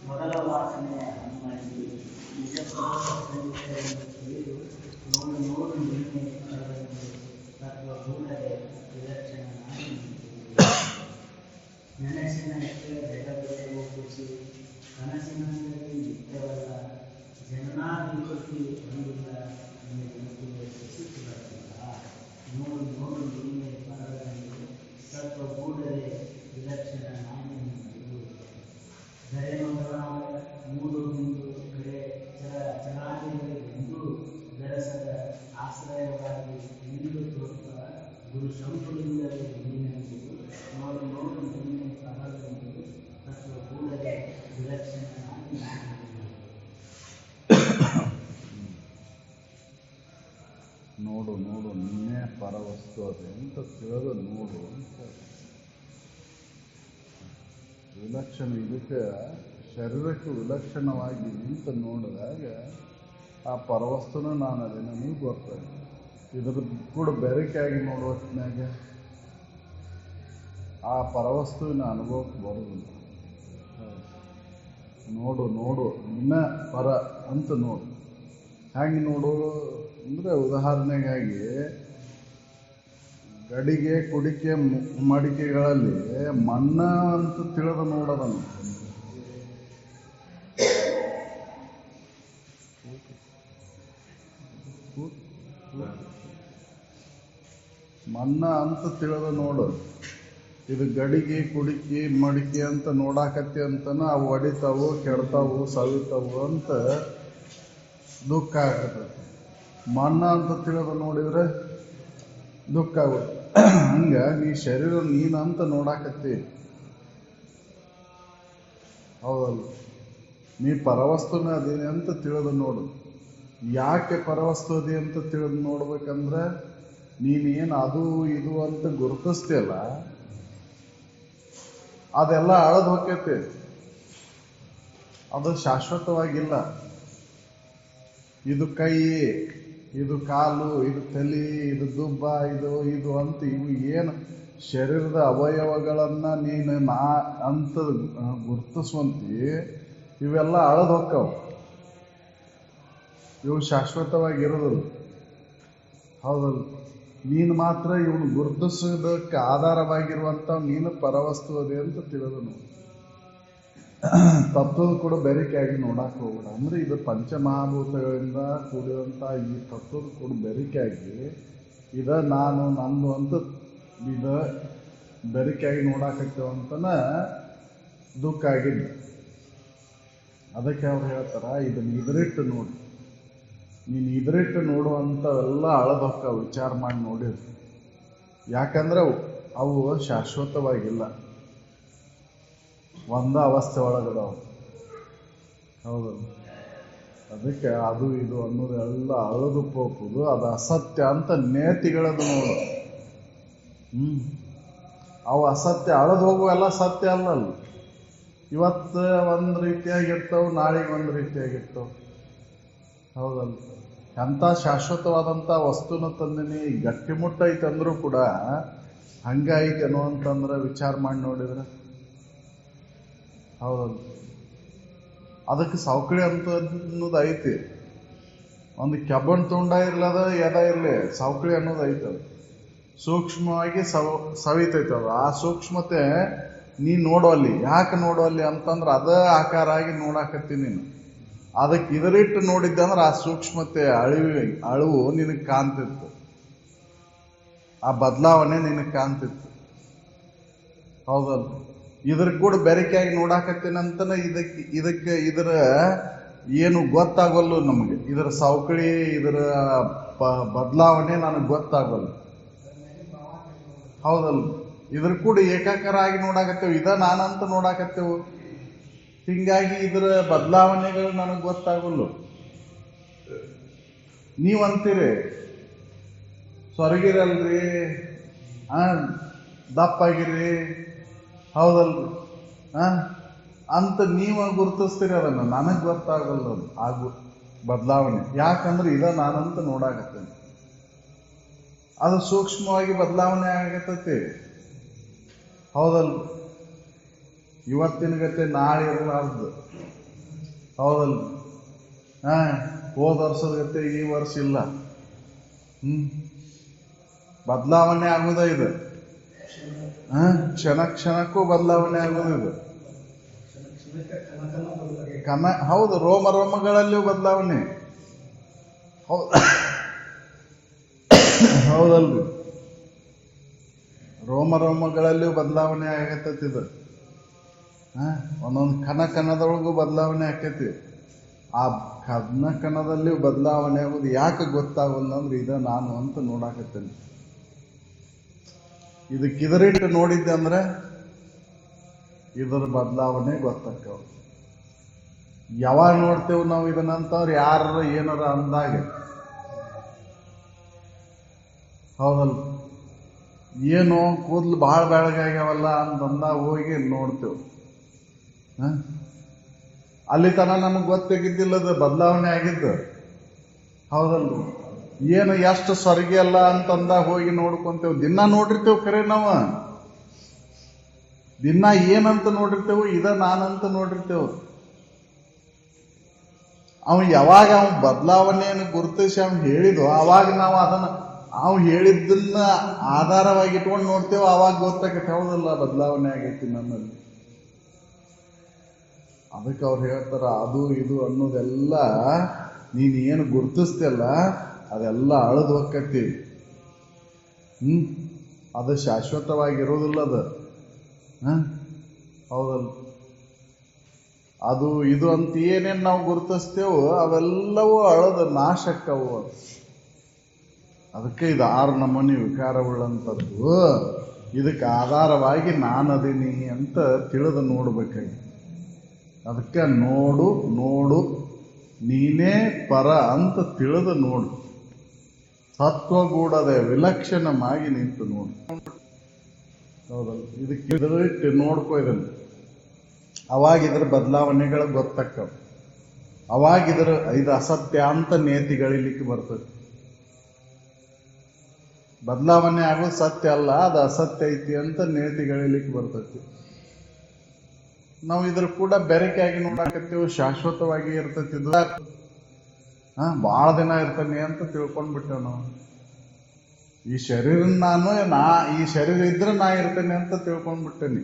ಮೊದಲ ವಾಸನೆಯ ಹಣ್ಣಾಗಿ ನಿಜ ತಿಳಿದು ನೋಡು ನೋಡು ನಿನ್ನೆ ತತ್ವಗೂಢರೆ ವಿಲಕ್ಷಣ ನೆನಸಿನ ಬೆಳಗ್ಗೆ ಖುಷಿ ಕನಸಿನಲ್ಲಿ ನಿತ್ಯವಲ್ಲ ಜನನಾಭಿವೃದ್ಧಿ ಹೊಂದಿಲ್ಲ ನೋಡು ನೋಡು ನಿನ್ನೆ ಪರವಾಗಿ ತತ್ವಗೂಢರೆ ವಿಲಕ್ಷಣ ಧರೆಮಗಳಾದ ಮೂಡು ಬಿಂದು ಕಡೆ ಚರಾಚರಗಳಿಗೆಂದೂ ಬೆರೆಸದ ಆಶ್ರಯವಾಗಿ ನಿಂದು ತೋರುವ ಗುರು ಶಂಕುಲಿಂದಲೇ ನೀನೆಂಬುದು ನೋಡು ನೋಡು ನಿನ್ನೆ ಪರವೆಂಬುದು ತತ್ವಗೂಢರೆ ವಿಲಕ್ಷಣನಾಗಿ ನೋಡು ನೋಡು ನಿನ್ನೆ ಪರವಸ್ತು ಅದೇ ಅಂತ ತಿಳಿದು ನೋಡು ಅಂತ ವಿಲಕ್ಷಣ ಇದಕ್ಕೆ ಶರೀರಕ್ಕೆ ವಿಲಕ್ಷಣವಾಗಿ ನಿಂತು ನೋಡಿದಾಗ ಆ ಪರವಸ್ತುನ ನಾನು ಅದೇ ನನಗೆ ಗೊತ್ತಾಗ ಇದ್ರ ಕೂಡ ಬೆರಕೆಯಾಗಿ ನೋಡುವ ಹೊತ್ತಿನಾಗ ಆ ಪರವಸ್ತುವಿನ ಅನುಭವಕ್ಕೆ ಬರುವುದಿಲ್ಲ. ನೋಡು ನೋಡು ನಿನ್ನ ಪರ ಅಂತ ನೋಡು. ಹಾಗೆ ನೋಡು ಅಂದರೆ ಉದಾಹರಣೆಗಾಗಿ ಗಡಿಗೆ ಕುಡಿಕೆ ಮಡಿಕೆಗಳಲ್ಲಿ ಮಣ್ಣ ಅಂತ ತಿಳಿದು ನೋಡೋದನ್ನು ಮಣ್ಣ ಅಂತ ತಿಳಿದು ನೋಡು. ಇದು ಗಡಿಗೆ ಕುಡಿಕೆ ಮಡಿಕೆ ಅಂತ ನೋಡಾಕತ್ತಿ ಅಂತನ ಅವು ಹೊಡಿತಾವು ಕೆಡ್ತಾವು ಸವಿತಾವು ಅಂತ ದುಃಖ ಆಗತೈತಿ. ಮಣ್ಣ ಅಂತ ತಿಳಿದು ನೋಡಿದ್ರೆ ದುಃಖ ಆಗುತ್ತೆ. ಹಂಗ ನೀ ಶರೀರ ನೀನಂತ ನೋಡಾಕತ್ತಿ, ಹೌದಲ್ಲ? ನೀ ಪರವಸ್ತುನ ಅದೇನೆ ಅಂತ ತಿಳಿದು ನೋಡು. ಯಾಕೆ ಪರವಸ್ತು ಅದೇ ಅಂತ ತಿಳಿದು ನೋಡ್ಬೇಕಂದ್ರೆ ನೀನೇನು ಅದು ಇದು ಅಂತ ಗುರುತಿಸ್ತಿಯಲ್ಲ, ಅದೆಲ್ಲ ಅಳದು ಹೋಗ್ತೈತಿ. ಅದು ಶಾಶ್ವತವಾಗಿಲ್ಲ. ಇದು ಕೈ, ಇದು ಕಾಲು, ಇದು ತಲೆ, ಇದು ದುಬ್ಬ, ಇದು ಅಂತ ಇವು ಏನು ಶರೀರದ ಅವಯವಗಳನ್ನ ನೀನು ನಾ ಅಂತ ಗುರುತಿಸುವಂತಿ ಇವೆಲ್ಲ ಅಳದು ಹೋಕ್ಕವು. ಇವು ಶಾಶ್ವತವಾಗಿರೋದಿಲ್ಲ, ಹೌದಲ್ಲ? ನೀನು ಮಾತ್ರ ಇವನು ಗುರುತಿಸೋದಕ್ಕೆ ಆಧಾರವಾಗಿರುವಂಥ ನೀನು ಪರವಸ್ತು ಅದೇ ಅಂತ ತಿಳಿದು ನೋಡಿ. ತತ್ವದ ಕೂಡ ಬೆರಿಕೆಯಾಗಿ ನೋಡಕ್ಕೆ ಹೋಗೋಣ. ಅಂದ್ರೆ ಇದು ಪಂಚಮಹಾಭೂತಗಳಿಂದ ಕೂಡಿರುವಂಥ ಈ ತತ್ವದ ಕೂಡ ಬೆರಿಕೆಯಾಗಿ ಇದ ನಾನು ನಂದು ಅಂತ ಇದು ಬೆರಿಕೆಯಾಗಿ ನೋಡಾಕತ್ತೇವಂತನ ದುಃಖ ಆಗಿಲ್ಲ. ಅದಕ್ಕೆ ಅವ್ರು ಹೇಳ್ತಾರ, ಇದನ್ನ ಇದರಿಟ್ಟು ನೋಡಿ. ನೀನು ಇದರಿಟ್ಟು ನೋಡುವಂಥವೆಲ್ಲ ಅಳದೊಕ್ಕ ವಿಚಾರ ಮಾಡಿ ನೋಡಿದ್ರು. ಯಾಕಂದ್ರೆ ಅವು ಶಾಶ್ವತವಾಗಿಲ್ಲ, ಒಂದ ಅವಸ್ಥೆ ಒಳಗದವು, ಹೌದು? ಅದಕ್ಕೆ ಅದು ಇದು ಅನ್ನೋದೆಲ್ಲ ಅಳದು ಹೋಗುದು ಅದು ಅಸತ್ಯ ಅಂತ ನೇತಿಗಳದು ನೋಡು. ಅವು ಅಸತ್ಯ, ಅಳದು ಹೋಗುವೆಲ್ಲ ಸತ್ಯ ಅಲ್ಲಲ್ಲ. ಇವತ್ತು ಒಂದು ರೀತಿಯಾಗಿರ್ತಾವೆ, ನಾಳೆಗೆ ಒಂದು ರೀತಿಯಾಗಿರ್ತಾವೆ, ಹೌದಲ್ಲ? ಎಂಥ ಶಾಶ್ವತವಾದಂಥ ವಸ್ತುನ ತಂದಿನಿ, ಗಟ್ಟಿಮುಟ್ಟ ಐತೆ ಅಂದ್ರೂ ಕೂಡ ಹಂಗೈತೆ ಅನ್ನುವಂತಂದ್ರೆ ವಿಚಾರ ಮಾಡಿ ನೋಡಿದ್ರೆ, ಹೌದಲ್ಲ? ಅದಕ್ಕೆ ಸವಕಳಿ ಅಂತ ಅನ್ನೋದು ಐತಿ. ಒಂದು ಕೆಬ್ಬಣ ತುಂಡ ಇರ್ಲದ ಎದ ಇರಲಿ, ಸವಕಳಿ ಅನ್ನೋದು ಐತದ. ಸೂಕ್ಷ್ಮವಾಗಿ ಸವಿತೈತೆ ಅದು. ಆ ಸೂಕ್ಷ್ಮತೆ ನೀ ನೋಡುವಲ್ಲಿ. ಯಾಕೆ ನೋಡುವಲ್ಲಿ ಅಂತಂದ್ರೆ ಅದ ಆಕಾರ ಆಗಿ ನೋಡಾಕತ್ತಿ ನೀನು. ಅದಕ್ಕೆ ಇದರಿಟ್ಟು ನೋಡಿದ್ದೆ ಅಂದ್ರೆ ಆ ಸೂಕ್ಷ್ಮತೆ ಅಳಿವು ನಿನಗೆ ಕಾಣ್ತಿತ್ತು, ಆ ಬದಲಾವಣೆ ನಿನಗೆ ಕಾಣ್ತಿತ್ತು, ಹೌದಲ್ಲ? ಇದ್ರ ಕೂಡ ಬೆರಕೆಯಾಗಿ ನೋಡಾಕತ್ತೇನಂತನ ಇದರ ಏನು ಗೊತ್ತಾಗಲ್ಲ ನಮಗೆ. ಇದರ ಸವಕಳಿ, ಇದರ ಬದಲಾವಣೆ ನನಗೆ ಗೊತ್ತಾಗಲ್ಲ, ಹೌದಲ್ಲ? ಇದ್ರ ಕೂಡ ಏಕಾಕಾರ ಆಗಿ ನೋಡಾಕತ್ತೇವೆ, ಇದ ನಾನಂತ ನೋಡಾಕತ್ತೇವು. ಹಿಂಗಾಗಿ ಇದರ ಬದಲಾವಣೆಗಳು ನನಗೆ ಗೊತ್ತಾಗಲ್ಲ. ನೀವಂತೀರಿ ಸ್ವರ್ಗಿರಲ್ರಿ, ದಪ್ಪಾಗಿರಿ, ಹೌದಲ್ರಿ ಅಂತ ನೀವು ಗುರುತಿಸ್ತೀರಿ. ಅದನ್ನು ನನಗೆ ಗೊತ್ತಾಗಲ್ಲ. ಅದು ಬದಲಾವಣೆ. ಯಾಕಂದ್ರೆ ಇದ ನಾನಂತ ನೋಡಾಕತ್ತೇನೆ. ಅದು ಸೂಕ್ಷ್ಮವಾಗಿ ಬದಲಾವಣೆ ಆಗತೈತಿ. ಹೌದಲ್? ಇವತ್ತಿನ ಗತೆ ನಾಳೆ ಇರಲಾರ್ದು. ಹೌದಲ್? ಹೋದ ವರ್ಷದ ಗತೆ ಈ ವರ್ಷ ಇಲ್ಲ. ಬದಲಾವಣೆ ಆಗುದ ಇದು. ಕ್ಷಣ ಕ್ಷಣಕ್ಕೂ ಬದಲಾವಣೆ ಆಗುದು ಇದು. ಹೌದು, ರೋಮ ರೋಮಗಳಲ್ಲಿಯೂ ಬದಲಾವಣೆ. ಹೌದಲ್ರಿ? ರೋಮ ರೋಮಗಳಲ್ಲಿಯೂ ಬದಲಾವಣೆ ಆಗತ್ತೈತಿದು. ಒಂದೊಂದು ಕಣದೊಳಗೂ ಬದಲಾವಣೆ ಆಕೈತಿ. ಆ ಕಣದಲ್ಲಿಯೂ ಬದಲಾವಣೆ ಆಗೋದು ಯಾಕೆ ಗೊತ್ತಾಗಲ್ಲ ಅಂದ್ರೆ ಇದ ನಾನು ಅಂತ ನೋಡಾಕತ್ತೇನೆ. ಇದಕ್ಕಿದರಿಟ್ಟು ನೋಡಿದ್ದೆ ಅಂದ್ರೆ ಇದರ ಬದಲಾವಣೆ ಗೊತ್ತಾಕ್ಕವ. ಯಾವಾಗ ನೋಡ್ತೇವೆ ನಾವು ಇದನ್ನಂತವ್ರು ಯಾರ ಏನಾರ ಅಂದಾಗ? ಹೌದಲ್ಲ? ಏನೋ ಕೂದಲು ಭಾಳ ಬೆಳಗಾಗ್ಯಾವಲ್ಲ ಅಂತಂದಾಗ ಹೋಗಿ ನೋಡ್ತೇವೆ. ಅಲ್ಲಿ ತನ ನಮಗೆ ಗೊತ್ತಾಗಿದ್ದಿಲ್ಲದ ಬದಲಾವಣೆ ಆಗಿದ್ದು. ಹೌದಲ್ರಿ? ಏನು ಎಷ್ಟು ಸ್ವರ್ಗಿ ಅಲ್ಲ ಅಂತಂದಾಗ ಹೋಗಿ ನೋಡ್ಕೊಂತೇವೆ. ದಿನ ನೋಡಿರ್ತೇವೆ, ಖರೆ ನಾವು ದಿನ ಏನಂತ ನೋಡಿರ್ತೇವೆ? ಇದ ನಾನಂತ ನೋಡಿರ್ತೇವೆ. ಯಾವಾಗ ಬದಲಾವಣೆಯನ್ನು ಗುರುತಿಸಿ ಹೇಳಿದ್ವು, ಅವಾಗ ನಾವು ಅದನ್ನ ಹೇಳಿದ್ದನ್ನ ಆಧಾರವಾಗಿ ಇಟ್ಕೊಂಡು ನೋಡ್ತೇವೆ. ಅವಾಗ ಗೊತ್ತಾಗತ್ತೆ, ಹೌದಲ್ಲ ಬದಲಾವಣೆ ಆಗೈತಿ ನನ್ನಲ್ಲಿ. ಅದಕ್ಕೆ ಅವ್ರು ಹೇಳ್ತಾರ, ಅದು ಇದು ಅನ್ನೋದೆಲ್ಲ ನೀನ್ ಏನು ಗುರುತಿಸ್ತಲ್ಲ ಅದೆಲ್ಲ ಅಳದು ಹೋಕ್ಕತಿ. ಅದು ಶಾಶ್ವತವಾಗಿರೋದಿಲ್ಲ ಅದು. ಹೌದಲ್ಲ? ಅದು ಇದು ಅಂತ ಏನೇನು ನಾವು ಗುರುತಿಸ್ತೇವೋ ಅವೆಲ್ಲವೂ ಅಳದು ನಾಶಕ್ಕವು. ಅದಕ್ಕೆ ಇದು 6 ನಮೂನಿ ವಿಕಾರವುಳ್ಳಂಥದ್ದು. ಇದಕ್ಕೆ ಆಧಾರವಾಗಿ ನಾನದೀನಿ ಅಂತ ತಿಳಿದು ನೋಡ್ಬೇಕಾಗಿ. ಅದಕ್ಕೆ ನೋಡು ನೀನೇ ಪರ ಅಂತ ತಿಳಿದು ನೋಡು. ಸತ್ವಗೂಡದೆ ವಿಲಕ್ಷಣವಾಗಿ ನಿಂತು ನೋಡು. ಹೌದಲ್ಲ? ಇದಕ್ಕೆ ನೋಡ್ಕೋ ಇದನ್ನು. ಅವಾಗ ಇದ್ರ ಬದಲಾವಣೆಗಳು ಗೊತ್ತಾಕ್ಕವ. ಅವಾಗ ಇದು ಅಸತ್ಯ ಅಂತ ನೇತಿಗಳಿಲಿಕ್ಕೆ ಬರ್ತದೆ. ಬದಲಾವಣೆ ಆಗೋದು ಸತ್ಯ ಅಲ್ಲ, ಅದು ಅಸತ್ಯ ಐತಿ ಅಂತ ನೇತಿಗಳಿಲಿಕ್ಕೆ ಬರ್ತೈತಿ. ನಾವು ಇದ್ರ ಕೂಡ ಬೆರಕೆಯಾಗಿ ನೋಡಾಕತ್ತೀವಿ. ಶಾಶ್ವತವಾಗಿ ಇರ್ತೈತಿ. ಭಾಳ ದಿನ ಇರ್ತಾನೆ ಅಂತ ತಿಳ್ಕೊಂಡ್ಬಿಟ್ಟೇವ್ ನಾವು. ಈ ಶರೀರ ಈ ಶರೀರ ಇದ್ರೆ ನಾ ಇರ್ತೇನೆ ಅಂತ ತಿಳ್ಕೊಂಡ್ಬಿಟ್ಟೇನಿ.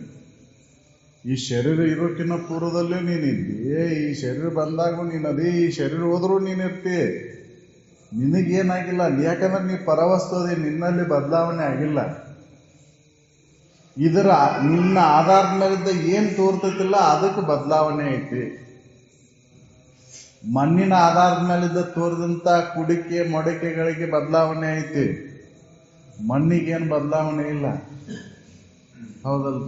ಈ ಶರೀರ ಇರೋಕಿನ್ನ ಪೂರ್ವದಲ್ಲೂ ನೀನಿದ್ದಿ. ಈ ಶರೀರ ಬಂದಾಗೂ ನೀನದಿ. ಈ ಶರೀರ ಹೋದ್ರೂ ನೀನಿರ್ತಿ. ನಿನಗೇನಾಗಿಲ್ಲ, ಯಾಕಂದ್ರೆ ನೀ ಪರವಸ್ತುದಿ, ನಿನ್ನಲ್ಲಿ ಬದಲಾವಣೆ ಆಗಿಲ್ಲ. ನಿನ್ನ ಆಧಾರದ ಮೇಲಿದ್ದ ಏನ್ ತೋರ್ತೈತಿಲ್ಲ ಅದಕ್ಕೆ ಬದಲಾವಣೆ ಐತಿ. ಮಣ್ಣಿನ ಆಧಾರದ ಮೇಲಿದ್ದ ತೋರಿದಂತ ಕುಡಿಕೆ ಮೊಡಕೆಗಳಿಗೆ ಬದಲಾವಣೆ ಐತಿ. ಮಣ್ಣಿಗೇನು ಬದಲಾವಣೆ ಇಲ್ಲ. ಹೌದಲ್ಲ?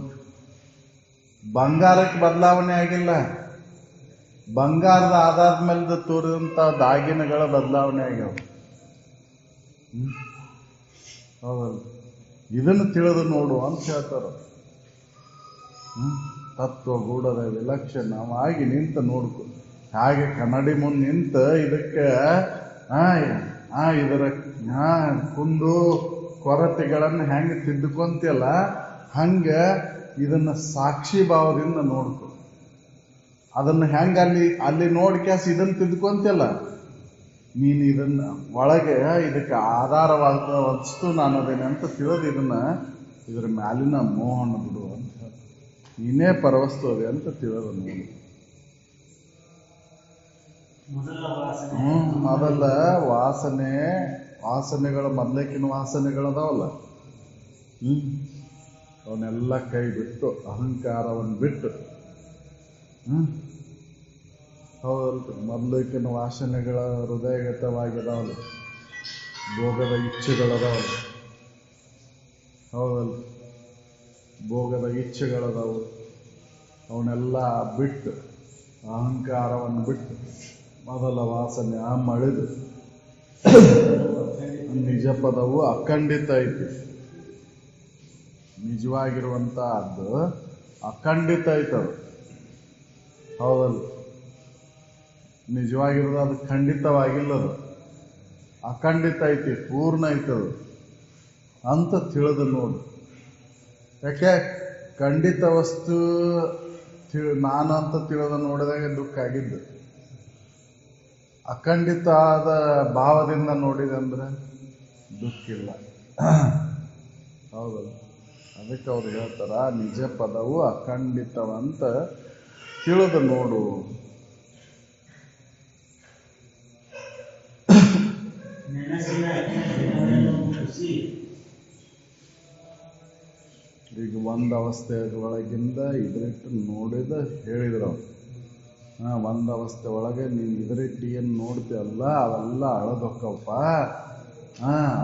ಬಂಗಾರಕ್ಕೆ ಬದಲಾವಣೆ ಆಗಿಲ್ಲ. ಬಂಗಾರದ ಆಧಾರದ ಮೇಲಿದ್ದ ತೋರಿದಂತ ದಾಗಿನಗಳ ಬದಲಾವಣೆ ಆಗ್ಯಾವ. ಹೌದಲ್ಲ? ಇದನ್ನು ತಿಳಿದು ನೋಡು ಅಂತ ಹೇಳ್ತಾರ. ತತ್ವಗೂಢದ ವಿಲಕ್ಷಣವಾಗಿ ನಿಂತ ನೋಡ್ಕೊ. ಹಾಗೆ ಕನ್ನಡಿ ಮುಂದೆ ನಿಂತ ಇದಕ್ಕೆ ಇದರ ಕುಂದು ಕೊರತೆಗಳನ್ನು ಹೆಂಗೆ ತಿದ್ದುಕೊಂತಿಯಲ್ಲ ಹಂಗ ಇದನ್ನ ಸಾಕ್ಷಿ ಭಾವದಿಂದ ನೋಡ್ಕೊ. ಅದನ್ನ ಹೆಂಗ ಅಲ್ಲಿ ನೋಡ್ಕ್ಯಾಸ ಇದನ್ನ ತಿದ್ದುಕೊಂತಿಯಲ್ಲ, ನೀನು ಇದನ್ನ ಒಳಗೆ ಇದಕ್ಕೆ ಆಧಾರವಾದ ವಸ್ತು ನಾನದೇನೆ ಅಂತ ತಿಳಿದು ಇದರ ಮ್ಯಾಲಿನ ಮೋಹನ ಬಿಡು ಅಂತ ಹೇಳಿ ನೀನೇ ಪರವಸ್ತು ಅದೆ ಅಂತ ತಿಳಿದು ನೋಡಿ. ಅದಲ್ಲ ವಾಸನೆಗಳ ಮೊದಲೇಕಿನ ವಾಸನೆಗಳದಾವಲ್ಲ, ಅವನ್ನೆಲ್ಲ ಕೈ ಬಿಟ್ಟು ಅಹಂಕಾರವನ್ನು ಬಿಟ್ಟು ಹೌದಲ್ರಿ. ಮೊದಲೇಕಿನ ವಾಸನೆಗಳ ಹೃದಯಗತವಾಗಿದಾವಲ್ಲ, ಭೋಗದ ಇಚ್ಛೆಗಳದಾವಲ್ಲ. ಹೌದಲ್ಲ? ಭೋಗದ ಇಚ್ಛೆಗಳದಾವು. ಅವನ್ನೆಲ್ಲ ಬಿಟ್ಟು ಅಹಂಕಾರವನ್ನು ಬಿಟ್ಟು ಮೊದಲ ವಾಸನೆ ಮಳೆದು ನಿಜ ಪದವು ಅಖಂಡಿತ ಐತಿ. ನಿಜವಾಗಿರುವಂತಹದ್ದು ಅಖಂಡಿತ ಐತದು. ಹೌದಲ್ಲ? ನಿಜವಾಗಿರೋದು ಅದು ಖಂಡಿತವಾಗಿಲ್ಲದು, ಅಖಂಡಿತ ಐತಿ, ಪೂರ್ಣ ಐತದು ಅಂತ ತಿಳಿದು ನೋಡು. ಯಾಕೆ ಖಂಡಿತ ವಸ್ತು ನಾನು ಅಂತ ತಿಳಿದು ನೋಡಿದಾಗ ದುಃಖ ಆಗಿದ್ದು, ಅಖಂಡಿತ ಆದ ಭಾವದಿಂದ ನೋಡಿದೆ ಅಂದ್ರೆ ದುಃಖ ಇಲ್ಲ. ಹೌದಲ್ಲ? ಅದಕ್ಕೆ ಅವ್ರು ಹೇಳ್ತಾರ ನಿಜ ಪದವು ಅಖಂಡಿತವಂತ ತಿಳಿದು ನೋಡು. ಈಗ ಒಂದು ಅವಸ್ಥೆ ಒಳಗಿಂದ ಇದರಿಟ್ಟು ನೋಡಿದ ಹೇಳಿದ್ರು ಅವ್ರು. ಒಂದು ಅವಸ್ಥೆ ಒಳಗೆ ನೀನು ಇದರಿಟ್ಟು ಏನು ನೋಡ್ತೀಯಲ್ಲ ಅವೆಲ್ಲ ಅಳದೊಕ್ಕವಪ್ಪ.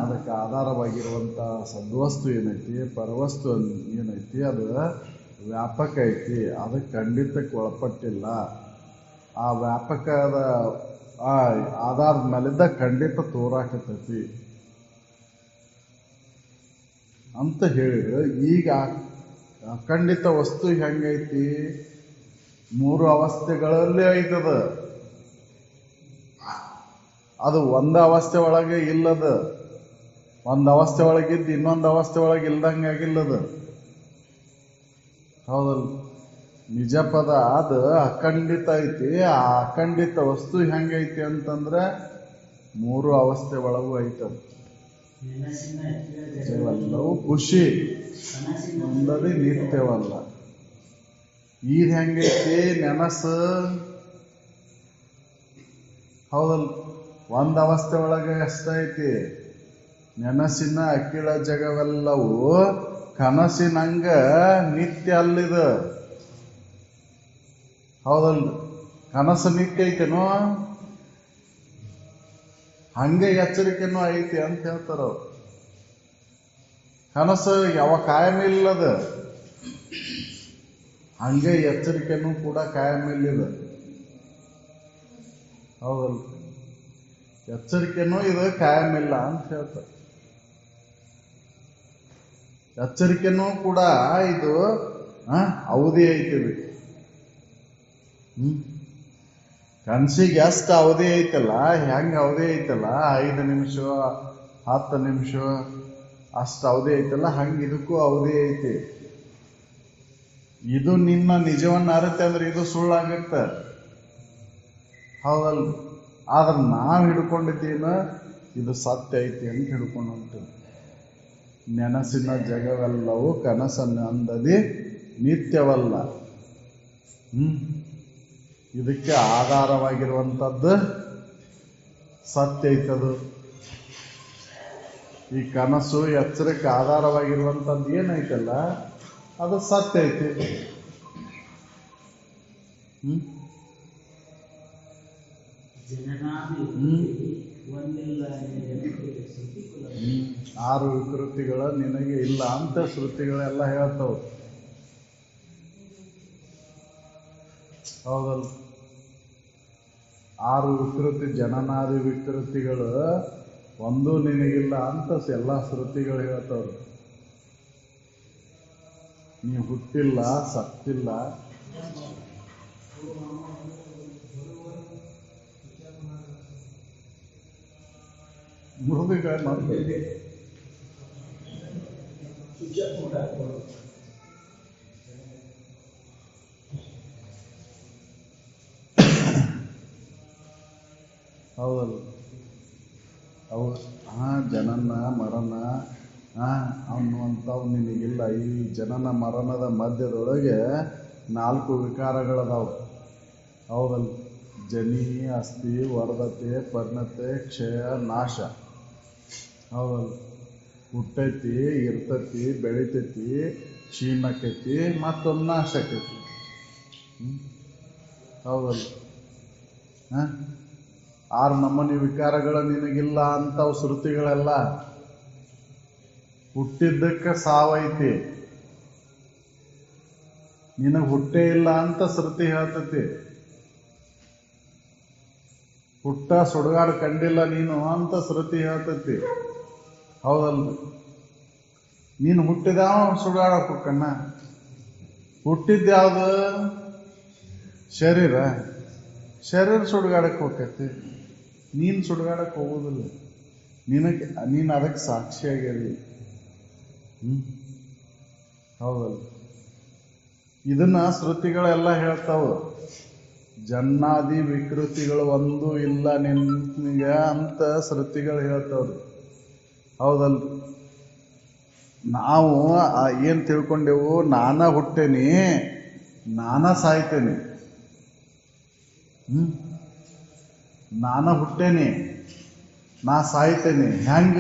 ಅದಕ್ಕೆ ಆಧಾರವಾಗಿರುವಂಥ ಸದ್ವಸ್ತು ಏನೈತಿ, ಪರವಸ್ತು ಏನೈತಿ, ಅದು ವ್ಯಾಪಕ ಐತಿ, ಅದಕ್ಕೆ ಖಂಡಿತಕ್ಕೆ ಒಳಪಟ್ಟಿಲ್ಲ. ಆ ವ್ಯಾಪಕದ ಆ ಆಧಾರದ ಮೇಲಿದ್ದ ಖಂಡಿತ ತೋರಾಕತೈತಿ ಅಂತ ಹೇಳಿದ್ರು. ಈಗ ಅಖಂಡಿತ ವಸ್ತು ಹೆಂಗೈತಿ? 3 ಅವಸ್ಥೆಗಳಲ್ಲಿ ಐತದ. ಅದು ಒಂದು ಅವಸ್ಥೆ ಒಳಗೆ ಇಲ್ಲದ, ಒಂದು ಅವಸ್ಥೆ ಒಳಗಿದ್ದು ಇನ್ನೊಂದು ಅವಸ್ಥೆ ಒಳಗೆ ಇಲ್ದಂಗೆ ಆಗಿಲ್ಲದ. ಹೌದಲ್ಲ? ನಿಜ ಪದ ಅದು ಅಖಂಡಿತ ಐತಿ. ಆ ಅಖಂಡಿತ ವಸ್ತು ಹೆಂಗೈತಿ ಅಂತಂದ್ರೆ 3 ಅವಸ್ಥೆ ಒಳಗೂ ಐತದ. ಎಲ್ಲವೂ ಖುಷಿ ಒಂದದೇ ನಿತ್ಯವಲ್ಲ. ಈಗ ಹೆಂಗೈತಿ ನೆನಸು? ಹೌದಲ್ಲ? ಒಂದು ಅವಸ್ಥೆ ಒಳಗೆ ಎಷ್ಟೈತಿ? ನೆನಸಿನ ಅಖಿಳ ಜಗವೆಲ್ಲವೂ ಕನಸಿನಂಗ ನಿತ್ಯ ಅಲ್ಲಿದ. ಹೌದಲ್ಲ? ಕನಸು ನಿತ್ಯ ಐತೇನೋ ಹಂಗೆ ಎಚ್ಚರಿಕೆನೂ ಐತಿ ಅಂತ ಹೇಳ್ತಾರ ಅವ್ರು. ಕನಸು ಯಾವ ಕಾಯಂ ಇಲ್ಲದ, ಹಂಗೆ ಎಚ್ಚರಿಕೆನೂ ಕೂಡ ಕಾಯಂ ಇಲ್ಲಿದ. ಹೌದಲ್ಲ? ಎಚ್ಚರಿಕೆನೂ ಇದು ಕಾಯಂ ಇಲ್ಲ ಅಂತ ಹೇಳ್ತಾರೆ. ಎಚ್ಚರಿಕೆನೂ ಕೂಡ ಇದು ಅವಧಿ ಐತಿವಿ. ಕನಸಿಗೆ ಎಷ್ಟು ಅವಧಿ ಐತಲ್ಲ, ಹೆಂಗೆ ಅವಧಿ ಐತಲ್ಲ, 5 ನಿಮಿಷ 10 ನಿಮಿಷ ಅಷ್ಟು ಅವಧಿ ಐತಲ್ಲ, ಹಂಗೆ ಇದಕ್ಕೂ ಅವಧಿ ಐತಿ. ಇದು ನಿನ್ನ ನಿಜವನ್ನ ಅರಿತೆ ಅಂದ್ರೆ ಇದು ಸುಳ್ಳಾಗತ್ತ. ಹೌದಲ್ಲ? ಆದ್ರೆ ನಾವು ಹಿಡ್ಕೊಂಡಿದ್ದೀನ ಇದು ಸತ್ಯ ಐತಿ ಅಂತ ಹಿಡ್ಕೊಂಡು ಹೊಂಟೀವಿ. ನೆನಸಿನ ಜಗವೆಲ್ಲವೂ ಕನಸನ್ನ ಅಂದದಿ ನಿತ್ಯವಲ್ಲ. ಇದಕ್ಕೆ ಆಧಾರವಾಗಿರುವಂಥದ್ದು ಸತ್ಯ ಐತದು. ಈ ಕನಸು ಎಚ್ಚರಕ್ಕೆ ಆಧಾರವಾಗಿರುವಂಥದ್ದು ಏನೈತಲ್ಲ ಅದು ಸತ್ಯ ಐತಿ. ಆರು ವಿಕೃತಿಗಳ ನಿನಗೆ ಇಲ್ಲ ಅಂತ ಶ್ರುತಿಗಳೆಲ್ಲ ಹೇಳ್ತಾವ. ಹೌದಲ್ಲ? 6 ವಿಕೃತಿ, ಜನನಾದಿ ವಿಕೃತಿಗಳು ಒಂದು ನಿನಗಿಲ್ಲ ಅಂತ ಎಲ್ಲ ಶ್ರುತಿಗಳು ಹೇಳ್ತಾವ್ರು. ನೀ ಹುಟ್ಟಿಲ್ಲ, ಸತ್ತಿಲ್ಲ, ಮೃದುಗ ಮಾಡ್ತೀವಿ. ಹೌದಲ್ಲ? ಅವು ಜನನ ಮರಣ ಅನ್ನುವಂಥವು ನಿನಗಿಲ್ಲ. ಈ ಜನನ ಮರಣದ ಮಧ್ಯದೊಳಗೆ 4 ವಿಕಾರಗಳದಾವು. ಹೌದಲ್ಲ? ಜನಿ, ಅಸ್ಥಿ, ವರ್ಧತೆ, ಪರಿಣತೆ, ಕ್ಷಯ, ನಾಶ. ಹೌದಲ್ಲ? ಹುಟ್ಟೈತಿ, ಇರ್ತೈತಿ, ಬೆಳಿತೈತಿ, ಕ್ಷೀಣಕೈತಿ, ಮತ್ತೊಂದು ನಾಶಕೈತಿ. ಹೌದಲ್ಲ? 6 ನಮೂನಿ ವಿಕಾರಗಳು ನಿನಗಿಲ್ಲ ಅಂತವು ಶ್ರುತಿಗಳೆಲ್ಲ. ಹುಟ್ಟಿದ್ದಕ್ಕೆ ಸಾವೈತಿ, ನಿನಗೆ ಹುಟ್ಟೇ ಇಲ್ಲ ಅಂತ ಶ್ರುತಿ ಹೇಳ್ತೈತಿ. ಹುಟ್ಟ ಸುಡುಗಾಡು ಕಂಡಿಲ್ಲ ನೀನು ಅಂತ ಶ್ರುತಿ ಹೇಳ್ತೈತಿ. ಹೌದಲ್ಲ? ನೀನು ಹುಟ್ಟಿದಾವ ಸುಡುಗಾಡಕ್ಕೆ ಹೋಗ್ಕಣ್ಣ. ಹುಟ್ಟಿದ್ಯಾವ್ದು? ಶರೀರ. ಶರೀರ ಸುಡುಗಾಡಕ್ಕೆ ಹೋಗ್ತೈತಿ, ನೀನು ಸುಡುಗಾಡಕ್ಕೆ ಹೋಗೋದಿಲ್ಲ. ನೀನು ಅದಕ್ಕೆ ಸಾಕ್ಷಿಯಾಗ್ಯದಿ. ಹೌದಲ್ಲ? ಇದನ್ನ ಶ್ರುತಿಗಳೆಲ್ಲ ಹೇಳ್ತಾವ. ಜನ್ಮಾದಿ ವಿಕೃತಿಗಳು ಒಂದು ಇಲ್ಲ ನಿನ್ಗೆ ಅಂತ ಶ್ರುತಿಗಳು ಹೇಳ್ತಾವ್ರಿ. ಹೌದಲ್ರಿ? ನಾವು ಏನ್ ತಿಳ್ಕೊಂಡೆವು, ನಾನ ಹುಟ್ಟೇನಿ, ನಾನ ಸಾಯ್ತೇನೆ. ನಾನ ಹುಟ್ಟೇನಿ, ನಾ ಸಾಯ್ತೇನೆ. ಹೆಂಗ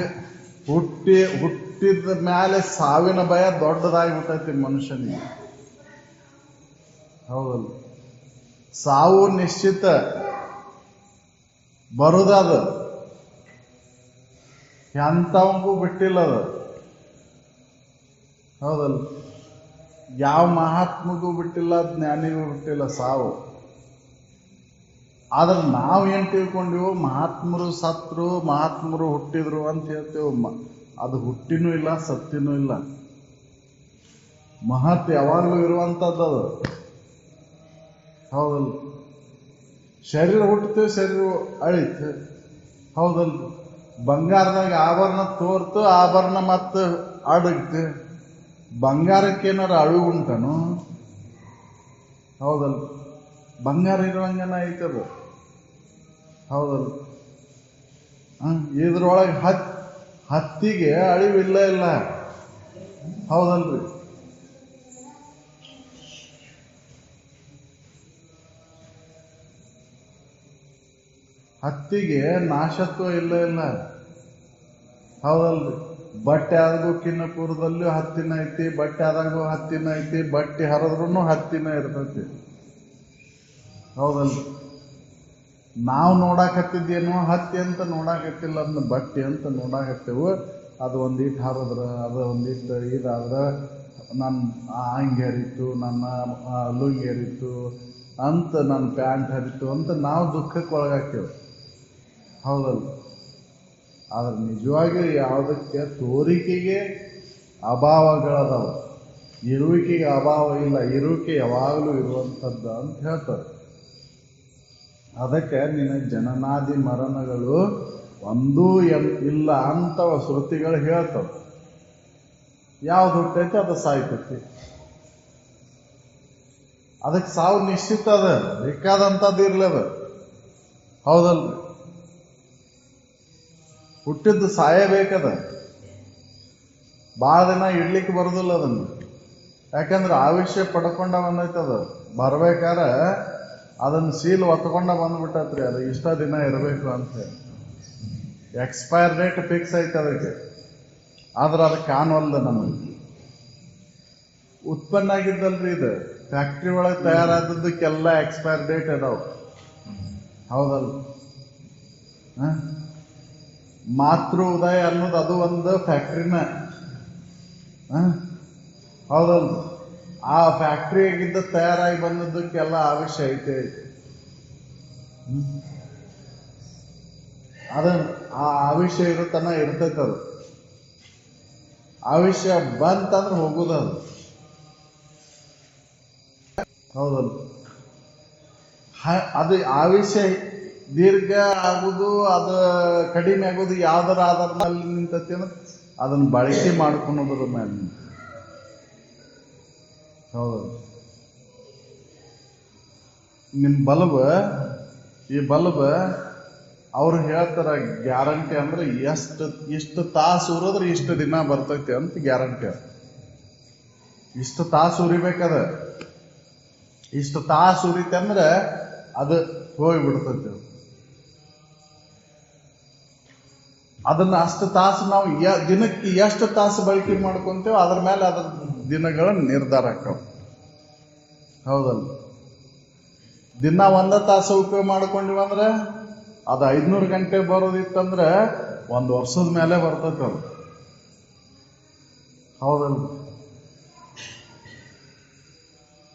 ಹುಟ್ಟಿದ ಮೇಲೆ ಸಾವಿನ ಭಯ ದೊಡ್ಡದಾಗಿಬಿಟ್ಟೈತಿ ಮನುಷ್ಯನಿಗೆ. ಹೌದಲ್ಲ? ಸಾವು ನಿಶ್ಚಿತ, ಬರುದದು ಎಂಥವಂಗೂ ಬಿಟ್ಟಿಲ್ಲ ಅದು. ಹೌದಲ್ಲ? ಯಾವ ಮಹಾತ್ಮಗೂ ಬಿಟ್ಟಿಲ್ಲ, ಜ್ಞಾನಿಗೂ ಬಿಟ್ಟಿಲ್ಲ ಸಾವು. ಆದ್ರೆ ನಾವೇನು ತಿಳ್ಕೊಂಡಿವು, ಮಹಾತ್ಮರು ಸತ್ರು, ಮಹಾತ್ಮರು ಹುಟ್ಟಿದ್ರು ಅಂತ ಹೇಳ್ತೇವೆ. ಅದು ಹುಟ್ಟಿನೂ ಇಲ್ಲ, ಸತ್ತಿನೂ ಇಲ್ಲ. ಮಹತ್ ಯಾವಾಗಲೂ ಇರುವಂಥದ್ದು ಅದು. ಹೌದಲ್ಲ? ಶರೀರ ಹುಟ್ಟುತ್ತೆ, ಶರೀರ ಅಳಿತು. ಹೌದಲ್ಲ? ಬಂಗಾರದಾಗ ಆಭರಣ ತೋರ್ತು, ಆಭರಣ ಮತ್ತೆ ಅಡಗ್ತು. ಬಂಗಾರಕ್ಕೇನಾರು ಅಳುಗುಂಟನು? ಹೌದಲ್ಲ? ಬಂಗಾರ ಇರುವಂಗನ ಐತದು. ಹೌದಲ್ಲ? ಇದ್ರೊಳಗೆ ಹತ್ತಿಗೆ ಅಳಿವಿಲ್ಲ ಇಲ್ಲ. ಹೌದಲ್ರಿ? ಹತ್ತಿಗೆ ನಾಶತ್ವ ಇಲ್ಲ ಇಲ್ಲ. ಹೌದಲ್ರಿ? ಬಟ್ಟೆ ಆದಾಗೂ ಕಿನ್ನಪುರದಲ್ಲೂ ಹತ್ತಿನ ಐತಿ, ಬಟ್ಟೆ ಆದಾಗೂ ಹತ್ತಿನ ಐತಿ, ಬಟ್ಟೆ ಹರಿದ್ರೂ ಹತ್ತಿನ ಇರ್ತೈತಿ. ಹೌದಲ್ರಿ? ನಾವು ನೋಡಾಕತ್ತಿದ್ದೇನೋ ಹತ್ತಿ ಅಂತ ನೋಡಾಕತ್ತಿಲ್ಲ, ಅದನ್ನ ಬಟ್ಟೆ ಅಂತ ನೋಡಾಕತ್ತೇವು. ಅದು ಒಂದಿಟ್ಟು ಹರಿದ್ರ, ಅದು ಒಂದಿಟ್ಟು ಇದಾದ್ರೆ ನನ್ನ ಅಂಗಿ ಹರಿತು, ನನ್ನ ಲುಂಗಿ ಹರಿತು ಅಂತ, ನನ್ನ ಪ್ಯಾಂಟ್ ಹರಿತು ಅಂತ ನಾವು ದುಃಖಕ್ಕೆ ಒಳಗಾಕ್ತೇವೆ. ಹೌದಲ್ಲ? ಆದ್ರೆ ನಿಜವಾಗಿ ಯಾವುದಕ್ಕೆ ತೋರಿಕೆಗೆ ಅಭಾವಗಳದಾವ, ಇರುವಿಕೆಗೆ ಅಭಾವ ಇಲ್ಲ. ಇರುವಿಕೆ ಯಾವಾಗಲೂ ಇರುವಂಥದ್ದು ಅಂತ ಹೇಳ್ತಾರೆ. ಅದಕ್ಕೆ ನಿನ್ನ ಜನನಾದಿ ಮರಣಗಳು ಒಂದೂ ಇಲ್ಲ ಅಂತ ಶ್ರುತಿಗಳು ಹೇಳ್ತವೆ. ಯಾವ್ದು ಹುಟ್ಟೈತಿ ಅದು ಸಾಯ್ತೈತಿ. ಅದಕ್ಕೆ ಸಾವು ನಿಶ್ಚಿತ ಅದ, ಬೇಕಾದಂಥದ್ದು ಇರ್ಲದ. ಹೌದಲ್ರಿ? ಹುಟ್ಟಿದ್ದು ಸಾಯಬೇಕದ. ಭಾಳ ದಿನ ಇಡ್ಲಿಕ್ಕೆ ಬರೋದಿಲ್ಲ ಅದನ್ನು. ಯಾಕಂದ್ರೆ ಆವಿಷ್ಯ ಪಡ್ಕೊಂಡ ಬಂದೈತದ. ಬರ್ಬೇಕಾದ್ರೆ ಅದನ್ನು ಸೀಲ್ ಒತ್ಕೊಂಡ ಬಂದ್ಬಿಟ್ಟತ್ರಿ, ಅದು ಇಷ್ಟ ದಿನ ಇರಬೇಕು ಅಂತ. ಎಕ್ಸ್ಪೈರ್ ಡೇಟ್ ಫಿಕ್ಸ್ ಐತೆ ಅದಕ್ಕೆ. ಆದ್ರೆ ಅದಕ್ಕೆ ಕಾಣವಲ್ದ ನಮಗೆ. ಉತ್ಪನ್ನ ಆಗಿದ್ದಲ್ರಿ ಇದು, ಫ್ಯಾಕ್ಟ್ರಿ ಒಳಗೆ ತಯಾರಾದದ್ದಕ್ಕೆಲ್ಲ ಎಕ್ಸ್ಪೈರ್ ಡೇಟ್ ಅದಾವ. ಹೌದಲ್ಲ? ಮಾತೃ ಉದಯ ಅನ್ನೋದು ಅದು ಒಂದು ಫ್ಯಾಕ್ಟ್ರಿನ. ಹೌದಲ್ಲ? ಆ ಫ್ಯಾಕ್ಟ್ರಿಯಾಗಿದ್ದ ತಯಾರಾಗಿ ಬಂದದ್ದಕ್ಕೆಲ್ಲ ಆವಿಷ್ಯ ಐತೆ. ಅದ ಆ ಆವಿಷ್ಯ ಇರುತ್ತನ ಇರ್ತೈತೆ. ಅದು ಆವಿಷ್ಯ ಬಂತಂದ್ರೆ ಹೋಗುದದು. ಹೌದಲ್ಲ? ಅದು ಆವಿಷ್ಯ ದೀರ್ಘ ಆಗುದು, ಅದು ಕಡಿಮೆ ಆಗೋದು ಯಾವ್ದಾರ ಆಧಾರ ಮೇಲೆ ನಿಂತೈತಿ ಅಂದ್ರೆ ಅದನ್ನ ಬಳಕೆ ಮಾಡ್ಕೊಳೋದ್ರ ಮೇಲೆ. ಹೌದು? ನಿಮ್ಮ ಬಲ್ಬ್, ಈ ಬಲ್ಬ್ ಅವ್ರು ಹೇಳ್ತಾರ ಗ್ಯಾರಂಟಿ ಅಂದ್ರೆ ಇಷ್ಟು ತಾಸು ಉರಿದ್ರೆ ಇಷ್ಟು ದಿನ ಬರ್ತೈತಿ ಅಂತ ಗ್ಯಾರಂಟಿ. ಇಷ್ಟು ತಾಸು ಉರಿಬೇಕದ, ಇಷ್ಟು ತಾಸು ಉರಿತೆ ಅಂದ್ರೆ ಅದು ಹೋಗ್ಬಿಡ್ತೈತಿ. ಅದನ್ನ ಅಷ್ಟು ತಾಸು ನಾವು ದಿನಕ್ಕೆ ಎಷ್ಟು ತಾಸು ಬಳಕೆ ಮಾಡ್ಕೊಂತೇವೆ ಅದ್ರ ಮೇಲೆ ಅದ್ರ ದಿನಗಳ ನಿರ್ಧಾರ ಆಕ್ಕವ. ಹೌದಲ್ಲ? ದಿನ 1 ತಾಸು ಉಪಯೋಗ ಮಾಡ್ಕೊಂಡಿವಂದ್ರೆ ಅದು 500 ಗಂಟೆ ಬರೋದಿತ್ತಂದ್ರೆ 1 ವರ್ಷದ ಮೇಲೆ ಬರ್ತೈತೆ ಅದು. ಹೌದಲ್ಲ?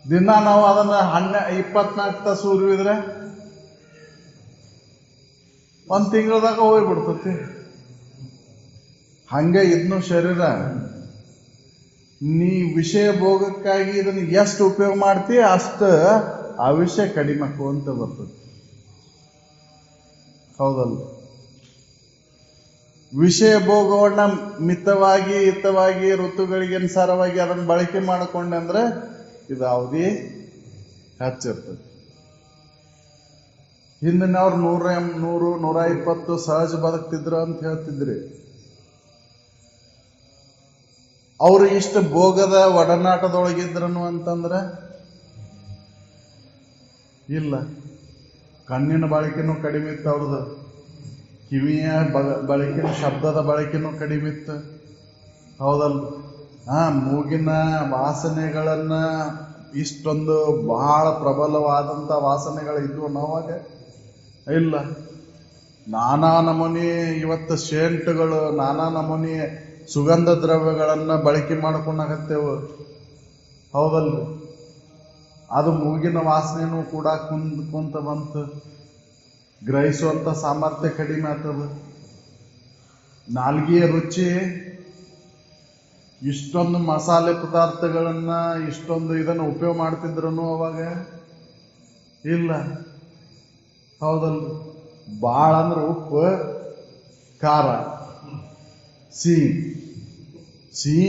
ದಿನ ನಾವು ಅದನ್ನ 24 ತಾಸು ಉರಿವಿದ್ರೆ 1 ತಿಂಗಳದಾಗ ಹೋಗ್ಬಿಡ್ತೈತಿ. ಹಂಗೆ ಇದನ್ನು ಶರೀರ, ನೀ ವಿಷಯ ಭೋಗಕ್ಕಾಗಿ ಇದನ್ನು ಎಷ್ಟು ಉಪಯೋಗ ಮಾಡ್ತೀಯ ಅಷ್ಟು ಆ ವಿಷಯ ಕಡಿಮೆ ಅಂತ ಬರ್ತದೆ. ಹೌದಲ್ಲ? ವಿಷಯ ಭೋಗವನ್ನ ಮಿತವಾಗಿ ಹಿತವಾಗಿ ಋತುಗಳಿಗೆ ಅನುಸಾರವಾಗಿ ಅದನ್ನು ಬಳಕೆ ಮಾಡಿಕೊಂಡೆ ಅಂದ್ರೆ ಇದು ಅವಧಿ ಹೆಚ್ಚಿರ್ತದೆ. ಹಿಂದಿನವ್ರು 100-120 ಸಹಜ ಬದುಕ್ತಿದ್ರು ಅಂತ ಹೇಳ್ತಿದ್ರಿ. ಅವರು ಇಷ್ಟು ಭೋಗದ ಒಡನಾಟದೊಳಗಿದ್ರನು ಅಂತಂದ್ರೆ ಇಲ್ಲ. ಕಣ್ಣಿನ ಬಳಕೆನೂ ಕಡಿಮೆ ಇತ್ತು ಅವ್ರದ್ದು, ಕಿವಿಯ ಬಳಕೆನೂ, ಶಬ್ದದ ಬಳಕೆನೂ ಕಡಿಮೆ ಇತ್ತು. ಹೌದಲ್ಲ? ಮೂಗಿನ ವಾಸನೆಗಳನ್ನ ಇಷ್ಟೊಂದು ಬಹಳ ಪ್ರಬಲವಾದಂಥ ವಾಸನೆಗಳು ಇದ್ವು ನಾವಾಗ? ಇಲ್ಲ. ನಾನಾ ನಮೂನಿ ಇವತ್ತು ಶೇಂಟ್ಗಳು, ನಾನಾ ನಮೂನಿ ಸುಗಂಧ ದ್ರವ್ಯಗಳನ್ನ ಬಳಕೆ ಮಾಡ್ಕೊಂಡಾಗತ್ತೇವು. ಹೌದಲ್ರಿ? ಅದು ಮೂಗಿನ ವಾಸನೆನೂ ಕೂಡ ಕುಂತ ಬಂತು, ಗ್ರಹಿಸುವಂತ ಸಾಮರ್ಥ್ಯ ಕಡಿಮೆ ಆಗ್ತದ. ನಾಲ್ಗೆಯ ರುಚಿ ಇಷ್ಟೊಂದು ಮಸಾಲೆ ಪದಾರ್ಥಗಳನ್ನ ಇಷ್ಟೊಂದು ಇದನ್ನು ಉಪಯೋಗ ಮಾಡ್ತಿದ್ರು ಅವಾಗ? ಇಲ್ಲ. ಹೌದಲ್ರಿ? ಭಾಳ ಅಂದ್ರೆ ಉಪ್ಪು, ಖಾರ, ಸಿಹಿ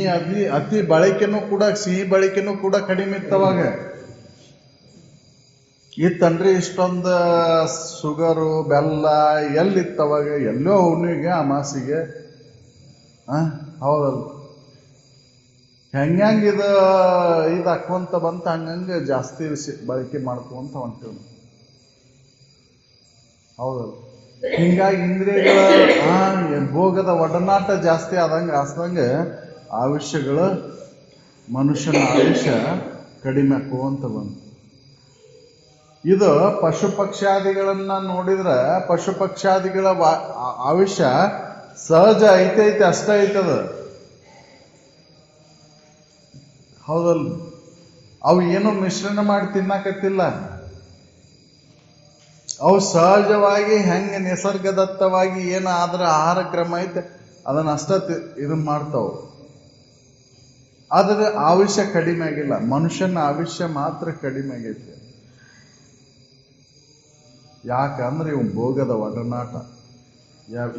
ಅತಿ ಬಳಕೆನೂ ಕೂಡ, ಸಿಹಿ ಬಳಕೆನೂ ಕೂಡ ಕಡಿಮೆ ಇತ್ತವಾಗ. ಇತ್ತನ್ರಿ ಇಷ್ಟೊಂದು ಶುಗರು ಬೆಲ್ಲ ಎಲ್ಲಿತ್ತವಾಗ? ಎಲ್ಲೋ ಹುಣ್ಣಿಗೆ ಅಮಾಸಿಗೆ. ಹೌದಲ್ಲ? ಹೆಂಗ ಇದು ಹಾಕುವಂತ ಬಂತ ಹಂಗಂಗೆ ಜಾಸ್ತಿ ಬಳಕೆ ಮಾಡ್ಕೊಂತ ಹೊಂಟೇವ್. ಹೌದಲ್ಲ? ಹಿಂಗಾಗಿ ಇಂದ್ರಿಯಗಳ ಭೋಗದ ಒಡನಾಟ ಜಾಸ್ತಿ ಆದಂಗೆ ಆಯುಷ್ಯಗಳು, ಮನುಷ್ಯನ ಆಯುಷ್ಯ ಕಡಿಮೆ ಆಗುವಂತ ಬಂತು. ಇದು ಪಶು ಪಕ್ಷಾದಿಗಳನ್ನ ನೋಡಿದ್ರೆ ಪಶು ಪಕ್ಷಾದಿಗಳ ಆಯುಷ್ಯ ಸಹಜ ಐತೆ ಅಷ್ಟೇ ಐತದ. ಹೌದಲ್? ಅವು ಏನೋ ಮಿಶ್ರಣ ಮಾಡಿ ತಿನ್ನಕತ್ತಿಲ್ಲ. ಅವು ಸಹಜವಾಗಿ ಹೆಂಗೆ ನಿಸರ್ಗದತ್ತವಾಗಿ ಏನು ಆದ್ರ ಆಹಾರ ಕ್ರಮ ಐತೆ ಅದನ್ನ ಅಷ್ಟ ಇದನ್ನ ಮಾಡ್ತಾವ. ಆದ್ರೆ ಆಯುಷ್ಯ ಕಡಿಮೆ ಆಗಿಲ್ಲ. ಮನುಷ್ಯನ ಆಯುಷ್ಯ ಮಾತ್ರ ಕಡಿಮೆ ಆಗೈತೆ. ಯಾಕಂದ್ರೆ ಇವು ಭೋಗದ ಒಡನಾಟ,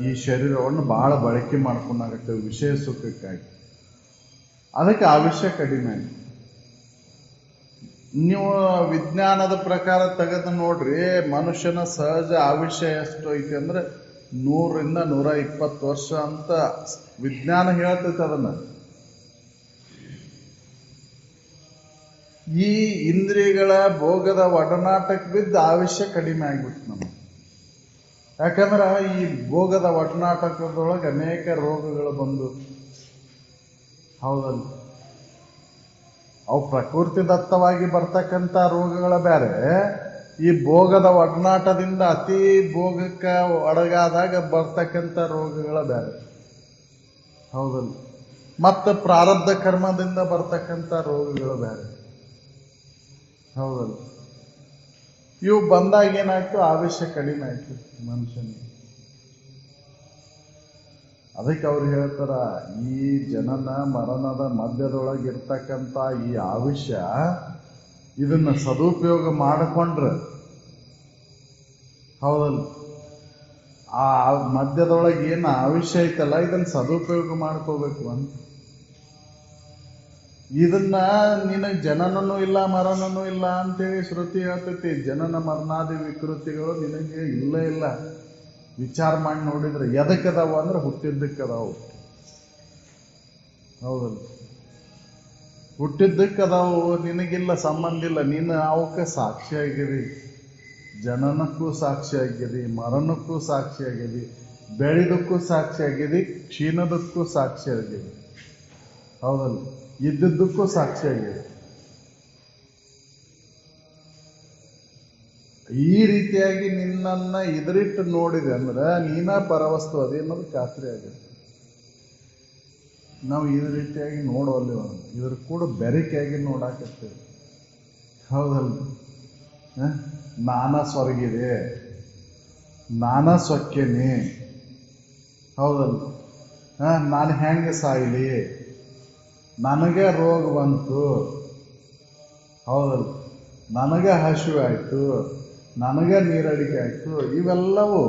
ಈ ಶರೀರವನ್ನು ಬಹಳ ಬಳಕೆ ಮಾಡ್ಕೊಂಡಾಗತ್ತೆ ವಿಷಯ ಸುಖಕ್ಕಾಗಿ. ಅದಕ್ಕೆ ಆಯುಷ್ಯ ಕಡಿಮೆ ಆಗಿದೆ. ನೀವು ವಿಜ್ಞಾನದ ಪ್ರಕಾರ ತೆಗೆದು ನೋಡ್ರಿ, ಮನುಷ್ಯನ ಸಹಜ ಆಯುಷ್ಯ ಎಷ್ಟು ಐತಿ ಅಂದ್ರೆ 100-120 ವರ್ಷ ಅಂತ ವಿಜ್ಞಾನ ಹೇಳ್ತೈತೆ. ಅದನ್ನ ಈ ಇಂದ್ರಿಯಗಳ ಭೋಗದ ಒಡನಾಟಕ್ಕೆ ಬಿದ್ದು ಆಯುಷ್ಯ ಕಡಿಮೆ ಆಗ್ಬಿಟ್ಟು ನಮಗೆ. ಯಾಕಂದ್ರೆ ಈ ಭೋಗದ ಒಡನಾಟಕದೊಳಗೆ ಅನೇಕ ರೋಗಗಳು ಬಂದು. ಹೌದಲ್ಲ? ಅವು ಪ್ರಕೃತಿ ದತ್ತವಾಗಿ ಬರ್ತಕ್ಕಂಥ ರೋಗಗಳ ಬೇರೆ, ಈ ಭೋಗದ ಒಡನಾಟದಿಂದ ಅತಿ ಭೋಗಕ್ಕೆ ಒಳಗಾದಾಗ ಬರ್ತಕ್ಕಂಥ ರೋಗಗಳ ಬೇರೆ. ಹೌದಲ್ಲ? ಮತ್ತು ಪ್ರಾರಬ್ಧ ಕರ್ಮದಿಂದ ಬರ್ತಕ್ಕಂಥ ರೋಗಗಳು ಬೇರೆ. ಹೌದಲ್ಲ? ಇವು ಬಂದಾಗ ಏನಾಯ್ತು? ಆಯುಷ್ಯ ಕಡಿಮೆ ಆಯ್ತು ಮನುಷ್ಯನಿಗೆ. ಅದಕ್ಕೆ ಅವ್ರು ಹೇಳ್ತಾರ, ಈ ಜನನ ಮರಣದ ಮಧ್ಯದೊಳಗಿರ್ತಕ್ಕಂಥ ಈ ಆಯುಷ್ಯ ಇದನ್ನ ಸದುಪಯೋಗ ಮಾಡಿಕೊಂಡ್ರೆ, ಹೌದಲ್ಲ, ಆ ಮಧ್ಯದೊಳಗೆ ಏನು ಆಯುಷ್ಯ ಐತಲ್ಲ ಇದನ್ನ ಸದುಪಯೋಗ ಮಾಡ್ಕೋಬೇಕು ಅಂತ. ಇದನ್ನ ನಿನಗೆ ಜನನೂ ಇಲ್ಲ ಮರಣನೂ ಇಲ್ಲ ಅಂತೇಳಿ ಶ್ರುತಿ ಹೇಳ್ತೈತಿ. ಜನನ ಮರಣಾದಿ ವಿಕೃತಿಗಳು ನಿನಗೆ ಇಲ್ಲ. ವಿಚಾರ ಮಾಡಿ ನೋಡಿದ್ರೆ ಎದಕ್ಕದಾವು ಅಂದ್ರೆ ಹುಟ್ಟಿದ್ದಕ್ಕದಾವು. ಹೌದಲ್ಲ? ಹುಟ್ಟಿದ್ದಕ್ಕದಾವು, ನಿನಗಿಲ್ಲ, ಸಂಬಂಧ ಇಲ್ಲ. ನೀನು ಅವಕ್ಕೆ ಸಾಕ್ಷಿಯಾಗಿರಿ. ಜನನಕ್ಕೂ ಸಾಕ್ಷಿಯಾಗಿರಿ, ಮರಣಕ್ಕೂ ಸಾಕ್ಷಿಯಾಗಿರಿ, ಬೆಳೆದಕ್ಕೂ ಸಾಕ್ಷಿಯಾಗಿರಿ, ಕ್ಷೀಣದಕ್ಕೂ ಸಾಕ್ಷಿಯಾಗಿರಿ. ಹೌದಲ್ಲ? ಇದ್ದದ್ದಕ್ಕೂ ಸಾಕ್ಷಿಯಾಗಿದೆ. ಈ ರೀತಿಯಾಗಿ ನಿನ್ನನ್ನ ಇದರಿಟ್ಟು ನೋಡಿದೆ ಅಂದ್ರೆ ನೀನ ಪರವಸ್ತು ಅದೇ ಅನ್ನೋದು ಖಾತ್ರಿ ಆಗುತ್ತೆ. ನಾವು ಈ ರೀತಿಯಾಗಿ ನೋಡೋಲ್ಲ, ಇದ್ರ ಕೂಡ ಬೆರಿಕೆಯಾಗಿ ನೋಡಾಕತ್ತೇವೆ. ಹೌದಲ್ಲ? ನಾನಾ ಸ್ವರ್ಗಿದೆ, ನಾನಾ ಸೊಕ್ಕೇನಿ. ಹೌದಲ್ಲ? ನಾನು ಹೆಂಗೆ ಸಾಯ್ಲಿ, ನನಗೆ ರೋಗ ಬಂತು. ಹೌದಲ್ಲ? ನನಗೆ ಹಸಿವು ಆಯ್ತು, ನನಗೆ ನೀರಡಿಕೆ ಆಯಿತು. ಇವೆಲ್ಲವೂ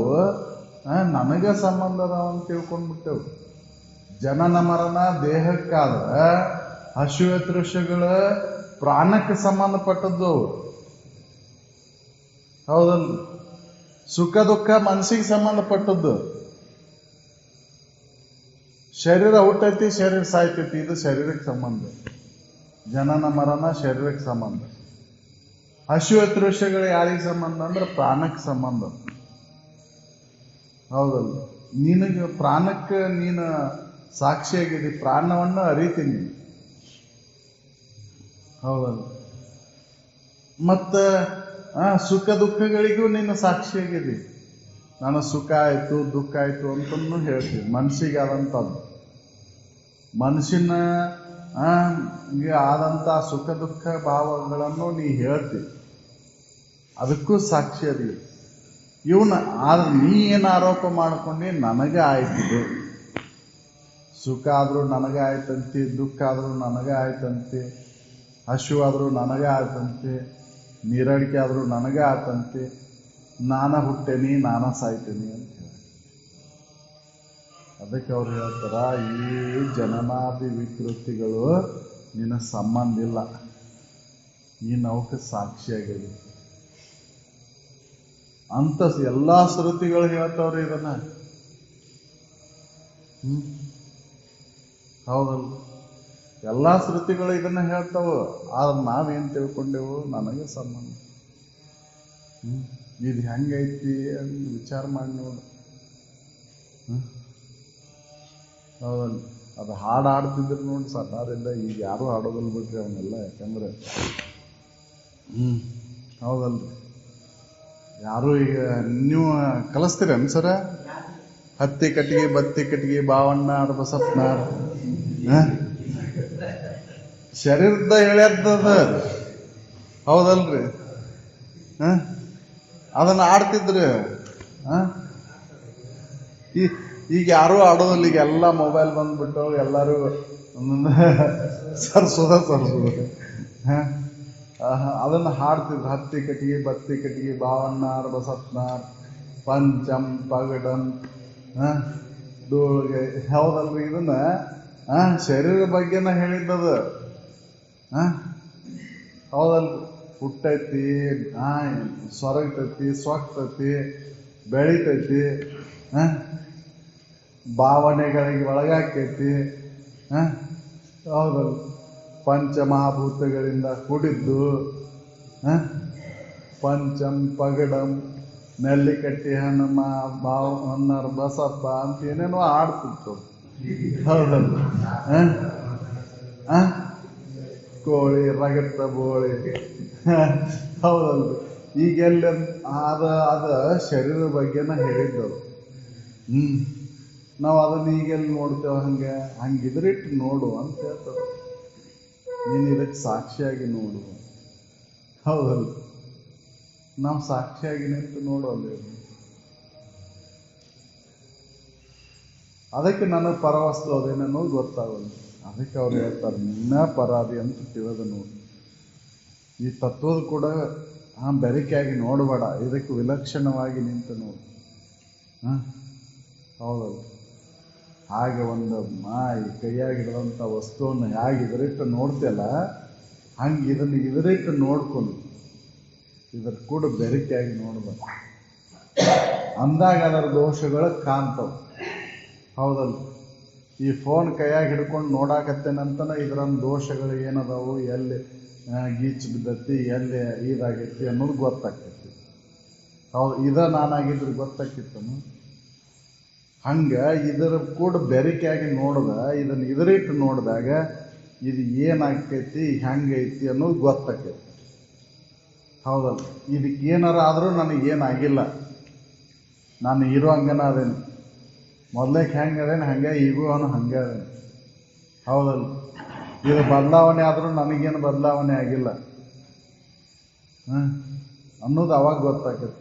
ನನಗೆ ಸಂಬಂಧ ಅದಾವ ಅಂತ ತಿಳ್ಕೊಂಡ್ಬಿಟ್ಟೆವು. ಜನನ ಮರಣ ದೇಹಕ್ಕಾದ್ರೆ ಹಸಿವೆ ತೃಷಗಳ ಪ್ರಾಣಕ್ಕೆ ಸಂಬಂಧಪಟ್ಟದ್ದು ಅವು. ಹೌದಲ್ಲ? ಸುಖ ದುಃಖ ಮನಸ್ಸಿಗೆ ಸಂಬಂಧಪಟ್ಟದ್ದು. ಶರೀರ ಹುಟ್ಟೈತಿ, ಶರೀರ ಸಾಯ್ತೈತಿ, ಇದು ಶರೀರಕ್ಕೆ ಸಂಬಂಧ. ಜನನ ಮರಣ ಶರೀರಕ್ಕೆ ಸಂಬಂಧ. ಹಸಿವೆ ತೃಷಗಳು ಯಾರಿಗೆ ಸಂಬಂಧ ಅಂದ್ರೆ ಪ್ರಾಣಕ್ಕೆ ಸಂಬಂಧ. ಹೌದಲ್ಲ? ನಿನಗೆ ಪ್ರಾಣಕ್ಕೆ ನೀನು ಸಾಕ್ಷಿಯಾಗಿದ್ದಿ, ಪ್ರಾಣವನ್ನು ಅರಿತೀನಿ. ಹೌದಲ್ಲ? ಮತ್ತು ಸುಖ ದುಃಖಗಳಿಗೂ ನೀನು ಸಾಕ್ಷಿಯಾಗಿದ್ದಿ. ನಾನು ಸುಖ ಆಯಿತು ದುಃಖ ಆಯಿತು ಅಂತನೂ ಹೇಳ್ತೀವಿ. ಮನಸ್ಸಿಗೆ ಆದಂಥದ್ದು, ಮನಸ್ಸಿನ ಆದಂಥ ಸುಖ ದುಃಖ ಭಾವಗಳನ್ನು ನೀ ಹೇಳ್ತೀವಿ, ಅದಕ್ಕೂ ಸಾಕ್ಷಿ ಅದಿ. ಇವನ್ನ ಆದ್ರೆ ನೀ ಏನು ಆರೋಪ ಮಾಡ್ಕೊಂಡು ನನಗೆ ಆಯ್ತಿದು, ಸುಖ ಆದರೂ ನನಗೆ ಆಯ್ತಂತೆ, ದುಃಖ ಆದರೂ ನನಗೆ ಆಯ್ತಂತೆ, ಹಸಿವಾದರೂ ನನಗೆ ಆಯ್ತಂತೆ, ನೀರಡಿಕೆ ಆದರೂ ನನಗೆ ಆಯ್ತಂತೆ, ನಾನ ಹುಟ್ಟೇನಿ ನಾನ ಸಾಯ್ತೇನಿ ಅಂತ ಹೇಳಿ. ಅದಕ್ಕೆ ಅವ್ರು ಹೇಳ್ತಾರ, ಈ ಜನನಾದಿ ವಿಕೃತಿಗಳು ನಿನ್ನ ಸಂಬಂಧ ಇಲ್ಲ, ನೀನು ಅವಕ್ಕೆ ಸಾಕ್ಷಿಯಾಗಿದೆ ಅಂತ ಎಲ್ಲ ಶ್ರುತಿಗಳು ಹೇಳ್ತಾವ್ರಿ ಇದನ್ನ. ಹೌದಲ್ಲ? ಎಲ್ಲ ಶ್ರುತಿಗಳು ಇದನ್ನ ಹೇಳ್ತಾವ. ಆದ್ರೆ ನಾವೇನು ತಿಳ್ಕೊಂಡೆವು, ನನಗೆ ಸಂಬಂಧ. ಇದು ಹೆಂಗೈತಿ ಅಂತ ವಿಚಾರ ಮಾಡಿ ನೋಡು. ಹೌದಲ್ಲ? ಅದು ಹಾಡು ಹಾಡ್ತಿದ್ರು ನೋಡಿ ಸಣ್ಣಾರಿಂದ, ಈಗ ಯಾರು ಹಾಡೋದಲ್ಲ ಬಿಟ್ರಿ ಅವನ್ನೆಲ್ಲ. ಯಾಕಂದ್ರೆ ಹೌದಲ್ರಿ, ಯಾರು ಈಗ ನೀವು ಕಲಿಸ್ತೀರ ಅನ್ಸರ? ಹತ್ತಿ ಕಟ್ಟಿಗೆ ಬತ್ತಿ ಕಟ್ಟಿಗೆ ಬಾವಣ್ಣ ಬಸಪ್ಪನಾರ ಶರೀರದ ಹೇಳ್ಯದ. ಹೌದಲ್ರಿ? ಅದನ್ನ ಆಡ್ತಿದ್ರು. ಈಗ ಯಾರು ಆಡೋದಿಲ್ಲ, ಈಗ ಎಲ್ಲ ಮೊಬೈಲ್ ಬಂದ್ಬಿಟ್ಟು ಎಲ್ಲರೂ ಸರ್ಸೋದ ಅದನ್ನ ಹಾಡ್ತಿದ್ರು. ಹತ್ತಿ ಕಟ್ಟಿಗೆ ಬತ್ತಿ ಕಟ್ಟಿಗೆ ಬಾವಣ್ಣಾರ್ ಬಸಪ್ಪನಾರ್ ಪಂಚಮ್ ಪಗಡಂ ಡೋಳ್ಗೆ. ಹೌದಲ್ರಿ? ಇದನ್ನ ಶರೀರ ಬಗ್ಗೆನ ಹೇಳಿದ್ದದ. ಹೌದಲ್ರಿ? ಹುಟ್ಟೈತಿ, ಸೊರಗ್ತೈತಿ, ಸೊಕ್ತೈತಿ, ಬೆಳಿತೈತಿ, ಭಾವನೆಗಳಿಗೆ ಒಳಗಾಕೈತಿ. ಹೌದಲ್ಲ? ಪಂಚಮಹಾಭೂತಗಳಿಂದ ಕೂಡಿದ್ದು. ಪಂಚಂ ಪಗಡಂ ನೆಲ್ಲಿಕಟ್ಟಿ ಹಣ್ಣು ಹೊನ್ನಾರ ಬಸಪ್ಪ ಅಂತ ಏನೇನೋ ಆಡ್ತಿತ್ತು. ಹೌದಲ್ಲ? ಕೋಳಿ ರಗತ್ತ ಬೋಳಿ. ಹೌದಲ್ರಿ? ಈಗೆಲ್ಲ ಅದ ಶರೀರ ಬಗ್ಗೆನ ಹೇಳಿದ್ದವು. ನಾವು ಅದನ್ನ ಈಗೆಲ್ಲಿ ನೋಡ್ತೇವೆ? ಹಂಗಿದ್ರಿಟ್ಟು ನೋಡು ಅಂತ ಹೇಳ್ತಾರೆ. ನೀನು ಇದಕ್ಕೆ ಸಾಕ್ಷಿಯಾಗಿ ನೋಡು. ಹೌದಲ್ಲ? ನಾವು ಸಾಕ್ಷಿಯಾಗಿ ನಿಂತು ನೋಡೋಲ್ಲ. ಅದಕ್ಕೆ ನನಗೆ ಪರವಸ್ತು ಅದೇನೋ ಗೊತ್ತಾಗಲ್ಲ. ಅದಕ್ಕೆ ಅವ್ರು ಹೇಳ್ತಾರೆ, ನಿನ್ನ ಪರಾಧಿ ಅಂತ ತಿಳಿದು ನೋಡು. ಈ ತತ್ವದ ಕೂಡ ಬೆರಕೆಯಾಗಿ ನೋಡಬೇಡ, ಇದಕ್ಕೆ ವಿಲಕ್ಷಣವಾಗಿ ನಿಂತು ನೋಡು. ಹೌದಲ್ಲ? ಹಾಗೆ ಒಂದು ಈ ಕೈಯಾಗಿರುವಂಥ ವಸ್ತುವನ್ನು ಹೇಗೆ ಇದರಿಟ್ಟು ನೋಡ್ತಿಯಲ್ಲ, ಹಂಗೆ ಇದನ್ನು ಇದರಿಟ್ಟು ನೋಡ್ಕೊಂಡು ಇದರ ಕೂಡ ಬೆರಕೆಯಾಗಿ ನೋಡ್ಬೇಕು. ಅಂದಾಗ ಅದರ ದೋಷಗಳು ಕಾಣ್ತವೆ. ಹೌದಲ್ಲ? ಈ ಫೋನ್ ಕೈಯಾಗಿ ಹಿಡ್ಕೊಂಡು ನೋಡಾಕತ್ತೇನಂತನ ಇದರ ದೋಷಗಳು ಏನದಾವು, ಎಲ್ಲಿ ಗೀಚ್ ಬಿದ್ದತಿ, ಎಲ್ಲಿ ಇದಾಗೈತಿ ಅನ್ನೋದು ಗೊತ್ತಾಗ್ತೈತಿ. ಹೌದು? ನಾನಾಗಿದ್ರೆ ಗೊತ್ತಾಕಿತ್ತನು? ಹಂಗೆ ಇದರ ಕೂಡ ಬೆರಕೆಯಾಗಿ ನೋಡ್ದ, ಇದನ್ನು ಇದರಿಟ್ಟು ನೋಡಿದಾಗ ಇದು ಏನಾಗ್ತೈತಿ, ಹೆಂಗೈತಿ ಅನ್ನೋದು ಗೊತ್ತಾಕೈತಿ. ಹೌದಲ್ಲ? ಇದಕ್ಕೆ ಏನಾರ ಆದರೂ ನನಗೇನಾಗಿಲ್ಲ, ನಾನು ಇರೋ ಹಂಗನ ಅದೇನು. ಮೊದಲೇಗೆ ಹೆಂಗೆ ಅದೇನು ಹಂಗೆ ಈಗೂ ಅವನು ಹಂಗೆ ಅದೇನು. ಹೌದಲ್ಲ? ಇದು ಬದಲಾವಣೆ ಆದರೂ ನನಗೇನು ಬದಲಾವಣೆ ಆಗಿಲ್ಲ ಅನ್ನೋದು ಅವಾಗ ಗೊತ್ತಾಗತ್ತೆ.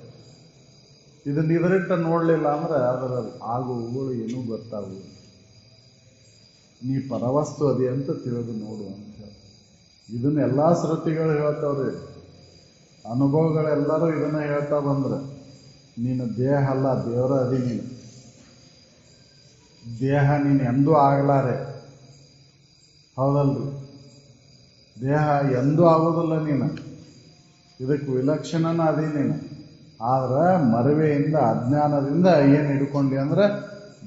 ಇದನ್ನ ಇದರಿಟ್ಟ ನೋಡಲಿಲ್ಲ ಅಂದ್ರೆ ಅದರ ಆಗುವುಗಳು ಏನೂ ಗೊತ್ತಾಗುವುದು. ನೀ ಪರವಸ್ತು ಅದೇ ಅಂತ ತಿಳಿದು ನೋಡು ಅಂತ ಹೇಳಿ ಇದನ್ನ ಎಲ್ಲ ಶ್ರುತಿಗಳು ಹೇಳ್ತಾವ್ರಿ. ಅನುಭವಗಳೆಲ್ಲರೂ ಇದನ್ನ ಹೇಳ್ತಾ ಬಂದ್ರೆ, ನೀನು ದೇಹ ಅಲ್ಲ, ದೇವರ ಅದಿ ನೀನು. ದೇಹ ನೀನು ಎಂದೂ ಆಗಲಾರೆ, ಹೌದಲ್ರಿ? ದೇಹ ಎಂದೂ ಆಗೋದಿಲ್ಲ ನೀನು, ಇದಕ್ಕೆ ವಿಲಕ್ಷಣನ ಅದಿ ನೀನು. ಆದ್ರೆ ಮರುವೆಯಿಂದ, ಅಜ್ಞಾನದಿಂದ ಏನು ಹಿಡ್ಕೊಂಡಿ ಅಂದ್ರೆ